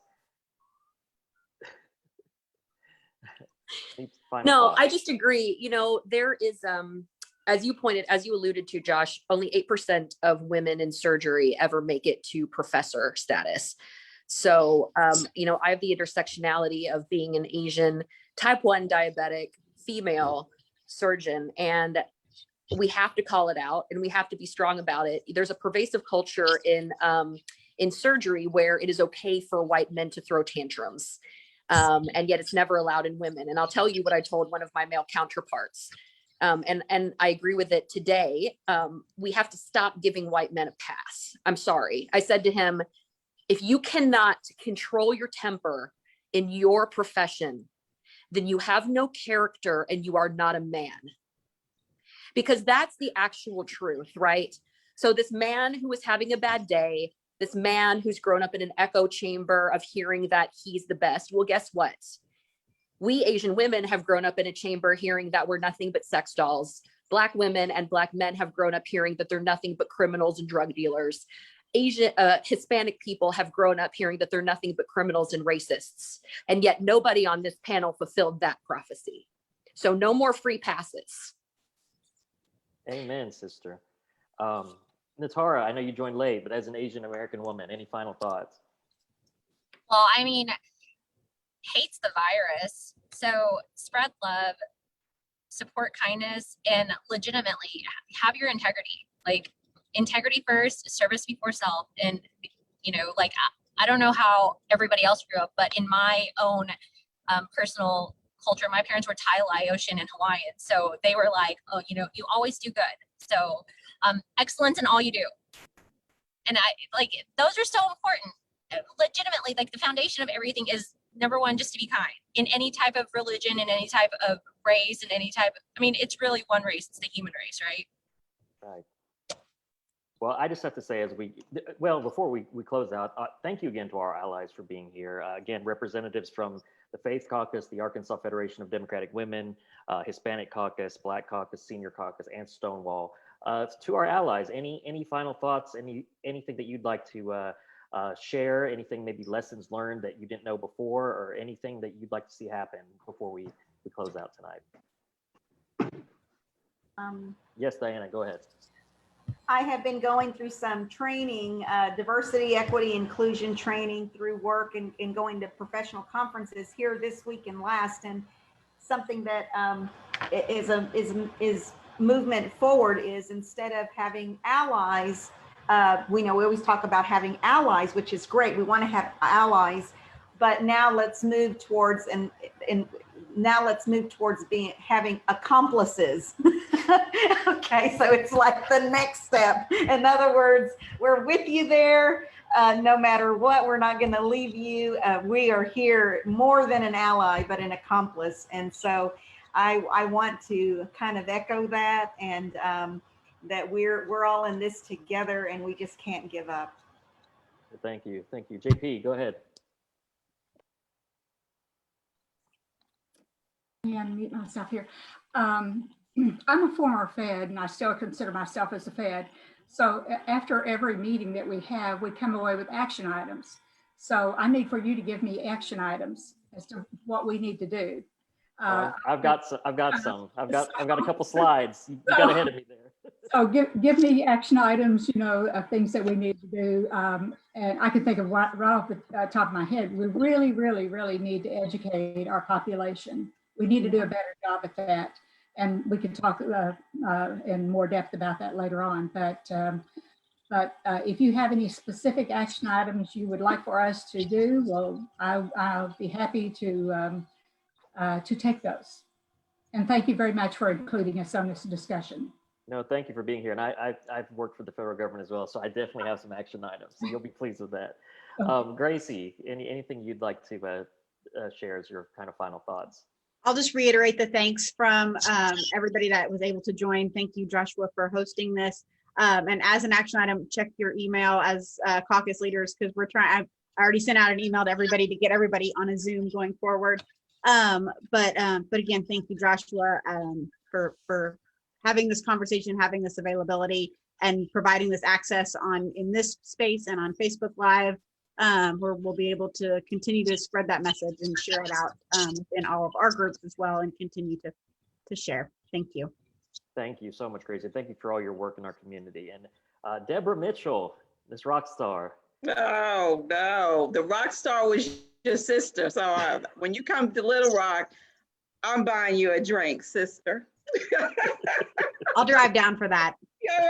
Any final No, thoughts? I just agree. You know, there is, as you alluded to, Josh, only 8% of women in surgery ever make it to professor status. So, you know, I have the intersectionality of being an Asian type 1 diabetic female surgeon, and we have to call it out and we have to be strong about it. There's a pervasive culture in surgery where it is okay for white men to throw tantrums. And yet it's never allowed in women. And I'll tell you what I told one of my male counterparts. And I agree with it today. We have to stop giving white men a pass. I'm sorry. I said to him, if you cannot control your temper in your profession, then you have no character and you are not a man. Because that's the actual truth, right? So this man who was having a bad day, this man who's grown up in an echo chamber of hearing that he's the best. Well, guess what? We Asian women have grown up in a chamber hearing that we're nothing but sex dolls. Black women and Black men have grown up hearing that they're nothing but criminals and drug dealers. Hispanic people have grown up hearing that they're nothing but criminals and racists. And yet nobody on this panel fulfilled that prophecy. So no more free passes. Amen, sister. Natara, I know you joined late, but as an Asian American woman, any final thoughts? Well, I mean, hate's the virus. So spread love, support kindness, and legitimately have your integrity. Like, integrity first, service before self. And, you know, like, I don't know how everybody else grew up, but in my own personal culture, my parents were Thai, Laotian, and Hawaiian. So they were like, oh, you know, you always do good. So excellence in all you do. And those are so important. Legitimately, like, the foundation of everything is, number one, just to be kind in any type of religion, in any type of race, in any type of, I mean, it's really one race, it's the human race, right? Right. Well, I just have to say, before we close out, thank you again to our allies for being here. Again, representatives from the Faith Caucus, the Arkansas Federation of Democratic Women, Hispanic Caucus, Black Caucus, Senior Caucus, and Stonewall. To our allies, any final thoughts, anything that you'd like to share, anything, maybe lessons learned that you didn't know before, or anything that you'd like to see happen before we close out tonight? Yes, Diana, go ahead. I have been going through some training, diversity, equity, inclusion training through work and going to professional conferences here this week and last. And something that is movement forward is, instead of having allies, we always talk about having allies, which is great. We want to have allies, but now let's move towards having accomplices. Okay, so it's like the next step. In other words, we're with you there. No matter what, we're not going to leave you. We are here more than an ally, but an accomplice. And so I want to kind of echo that, and that we're all in this together, and we just can't give up. Thank you. JP, go ahead. Yeah, mute myself here. I'm a former Fed, and I still consider myself as a Fed. So after every meeting that we have, we come away with action items. So I need for you to give me action items as to what we need to do. I've got some. I've got a couple slides. You got ahead of me there. So give me action items, of things that we need to do. And I can think of right off the top of my head, we really, really, really need to educate our population. We need to do a better job at that. And we can talk in more depth about that later on. But if you have any specific action items you would like for us to do, well, I'll be happy to take those. And thank you very much for including us on this discussion. No, thank you for being here. And I've worked for the federal government as well, so I definitely have some action items. So you'll be pleased with that. Gracie, anything you'd like to share as your kind of final thoughts? I'll just reiterate the thanks from everybody that was able to join. Thank you, Joshua, for hosting this. And as an action item, check your email as caucus leaders, because I already sent out an email to everybody to get everybody on a Zoom going forward. But again, thank you, Joshua, for having this conversation, having this availability. and providing this access in this space and on Facebook Live, where we'll be able to continue to spread that message and share it out in all of our groups as well, and continue to share. Thank you. Thank you so much, Gracie. Thank you for all your work in our community. And Deborah Mitchell, Miss Rockstar. Oh, no, the rock star was your sister. So when you come to Little Rock, I'm buying you a drink, sister. I'll drive down for that. Yeah,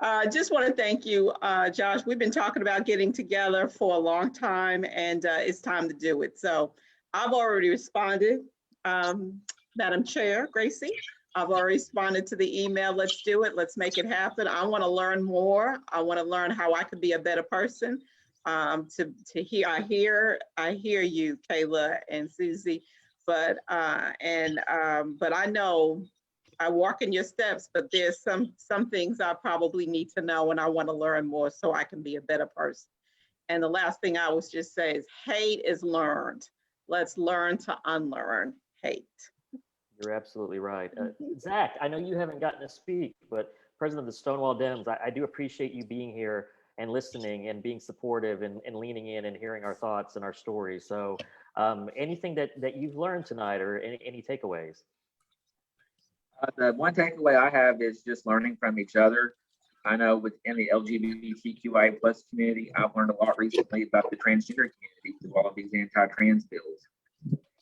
right. Just want to thank you, Josh. We've been talking about getting together for a long time, and it's time to do it. So I've already responded, Madam Chair, Gracie. I've already responded to the email. Let's do it. Let's make it happen. I want to learn more. I want to learn how I could be a better person. To hear, I hear you, Kayla and Susie, but I know I walk in your steps, but there's some things I probably need to know, and I want to learn more so I can be a better person. And the last thing I was just say is hate is learned. Let's learn to unlearn hate. You're absolutely right. Zach, I know you haven't gotten to speak, but President of the Stonewall Dems, I do appreciate you being here and listening and being supportive and leaning in and hearing our thoughts and our stories. So anything that you've learned tonight or any takeaways? The one takeaway I have is just learning from each other. I know within the LGBTQI plus community, I've learned a lot recently about the transgender community through all of these anti-trans bills.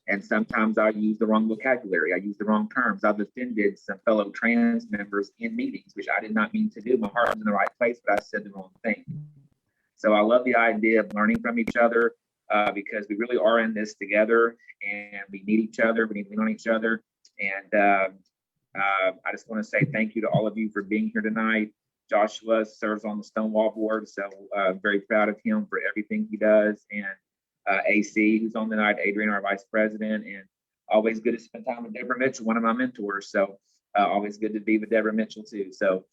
And sometimes I use the wrong vocabulary. I use the wrong terms. I've offended some fellow trans members in meetings, which I did not mean to do. My heart was in the right place, but I said the wrong thing. So I love the idea of learning from each other because we really are in this together, and we need each other. We need to lean on each other. And I just want to say thank you to all of you for being here tonight. Joshua serves on the Stonewall board, so I'm very proud of him for everything he does. And AC, who's on the night, Adrian, our vice president, and always good to spend time with Deborah Mitchell, one of my mentors. So always good to be with Deborah Mitchell too. So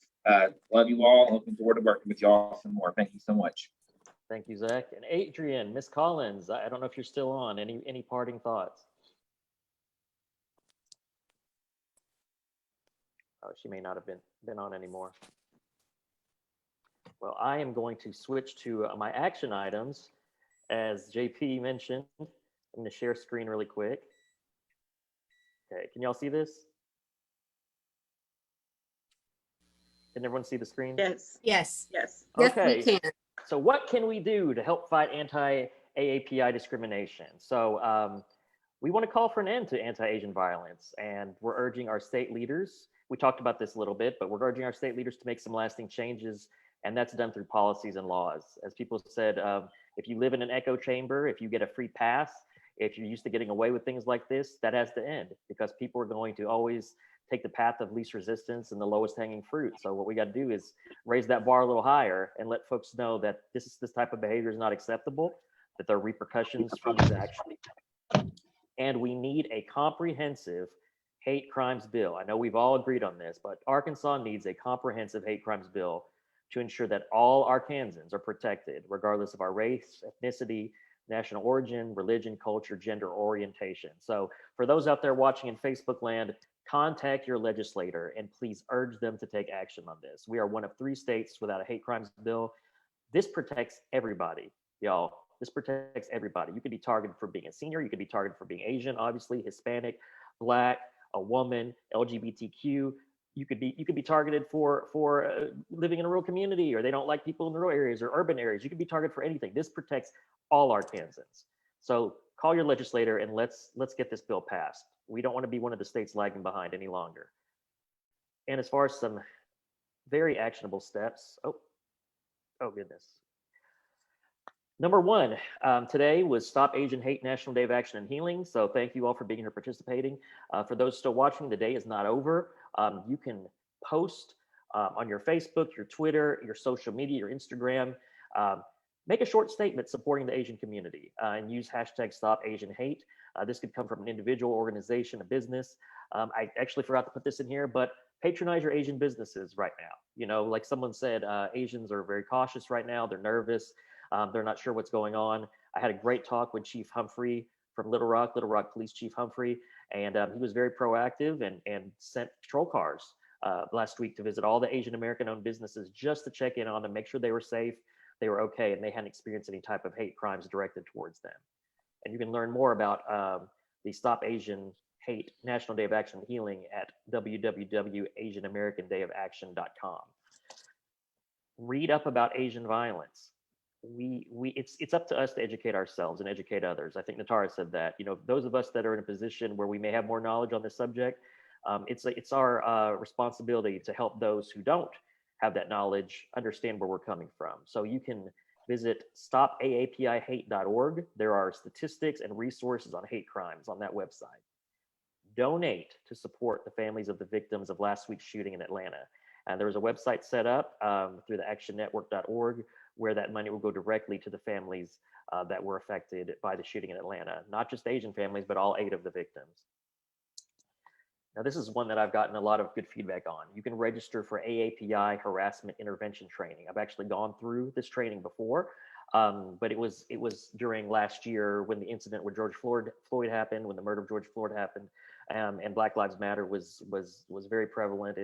love you all. Looking forward to working with y'all some more. Thank you so much. Thank you, Zach. And Adrian, Miss Collins, I don't know if you're still on. Any parting thoughts? Oh, she may not have been on anymore. Well, I am going to switch to my action items. As JP mentioned, I'm going to share screen really quick. Okay, can y'all see this? Can everyone see the screen? Yes. Yes. Yes. Okay. Yes, we can. So what can we do to help fight anti-AAPI discrimination? So we want to call for an end to anti-Asian violence, and we're urging our state leaders, we talked about this a little bit, but we're urging our state leaders to make some lasting changes, and that's done through policies and laws. As people said, if you live in an echo chamber, if you get a free pass, if you're used to getting away with things like this, that has to end, because people are going to always take the path of least resistance and the lowest hanging fruit. So what we got to do is raise that bar a little higher and let folks know that this type of behavior is not acceptable, that there are repercussions from these actions. And we need a comprehensive hate crimes bill. I know we've all agreed on this, but Arkansas needs a comprehensive hate crimes bill to ensure that all Arkansans are protected, regardless of our race, ethnicity, national origin, religion, culture, gender, orientation. So for those out there watching in Facebook land, contact your legislator and please urge them to take action on this. We are one of 3 states without a hate crimes bill. This protects everybody, y'all. This protects everybody. You could be targeted for being a senior. You could be targeted for being Asian, obviously, Hispanic, Black, a woman, LGBTQ. You could be targeted for living in a rural community, or they don't like people in rural areas or urban areas. You could be targeted for anything. This protects all Arkansans. So call your legislator and let's get this bill passed. We don't want to be one of the states lagging behind any longer. And as far as some very actionable steps, oh goodness. Number 1, today was Stop Asian Hate National Day of Action and Healing. So thank you all for being here participating. For those still watching, the day is not over. You can post on your Facebook, your Twitter, your social media, your Instagram. Make a short statement supporting the Asian community and use hashtag Stop Asian Hate. This could come from an individual, organization, a business. I actually forgot to put this in here, but patronize your Asian businesses right now. You know, like someone said, Asians are very cautious right now. They're nervous. They're not sure what's going on. I had a great talk with Chief Humphrey from Little Rock Police Chief Humphrey, and he was very proactive and sent patrol cars last week to visit all the Asian American owned businesses just to check in on them, make sure they were safe, they were okay, and they hadn't experienced any type of hate crimes directed towards them. And you can learn more about the Stop Asian Hate National Day of Action and Healing at www.asianamericandayofAction.com. Read up about Asian violence. It's up to us to educate ourselves and educate others. I think Natara said that. You know, those of us that are in a position where we may have more knowledge on this subject, it's our responsibility to help those who don't have that knowledge understand where we're coming from. So you can visit stopaapihate.org. There are statistics and resources on hate crimes on that website. Donate to support the families of the victims of last week's shooting in Atlanta. And there was a website set up through the actionnetwork.org where that money will go directly to the families that were affected by the shooting in Atlanta, not just Asian families, but all 8 of the victims. Now, this is one that I've gotten a lot of good feedback on. You can register for AAPI harassment intervention training. I've actually gone through this training before, but it was during last year when the incident with George Floyd happened, when the murder of George Floyd happened, and Black Lives Matter was very prevalent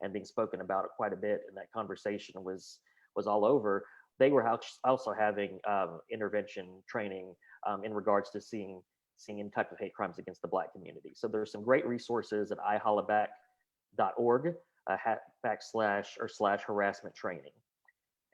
and being spoken about quite a bit, and that conversation was all over. They were also having intervention training in regards to seeing any type of hate crimes against the Black community. So there's some great resources at ihollaback.org / harassment training.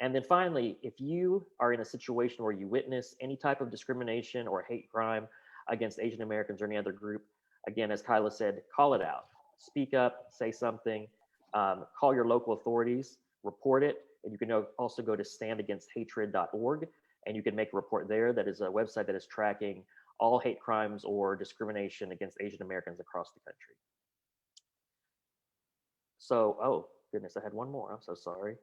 And then finally, if you are in a situation where you witness any type of discrimination or hate crime against Asian Americans or any other group, again, as Kyla said, call it out, speak up, say something, call your local authorities, report it. And you can also go to standagainsthatred.org and you can make a report there. That is a website that is tracking all hate crimes or discrimination against Asian Americans across the country. So, oh goodness, I had one more, I'm so sorry.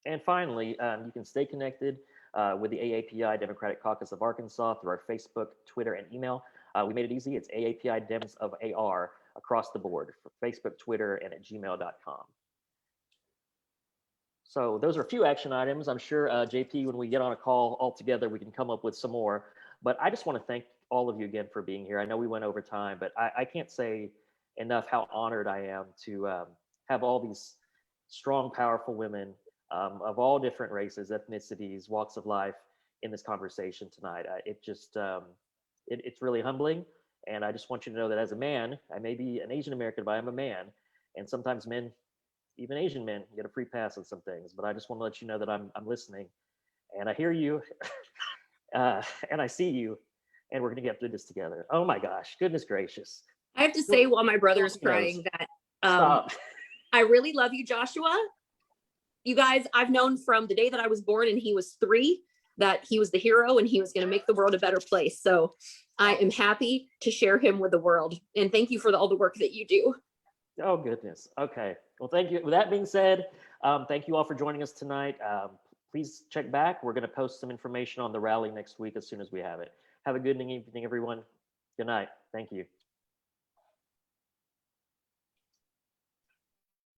And finally, you can stay connected with the AAPI Democratic Caucus of Arkansas through our Facebook, Twitter, and email. We made it easy. It's AAPI Dems of AR across the board for Facebook, Twitter, and at gmail.com. So those are a few action items. I'm sure, JP, when we get on a call all together, we can come up with some more. But I just want to thank all of you again for being here. I know we went over time, but I can't say enough how honored I am to have all these strong, powerful women of all different races, ethnicities, walks of life in this conversation tonight. It's really humbling. And I just want you to know that as a man, I may be an Asian American, but I'm a man. And sometimes men, even Asian men, get a free pass on some things. But I just want to let you know that I'm listening and I hear you and I see you, and we're going to get through this together. Oh my gosh, goodness gracious. I have to say while my brother's crying that I really love you, Joshua. You guys, I've known from the day that I was born and he was 3 that he was the hero and he was going to make the world a better place. So I am happy to share him with the world. And thank you for all the work that you do. Oh, goodness. Okay. Well, thank you. With that being said, thank you all for joining us tonight. Please check back. We're going to post some information on the rally next week as soon as we have it. Have a good evening, everyone. Good night. Thank you.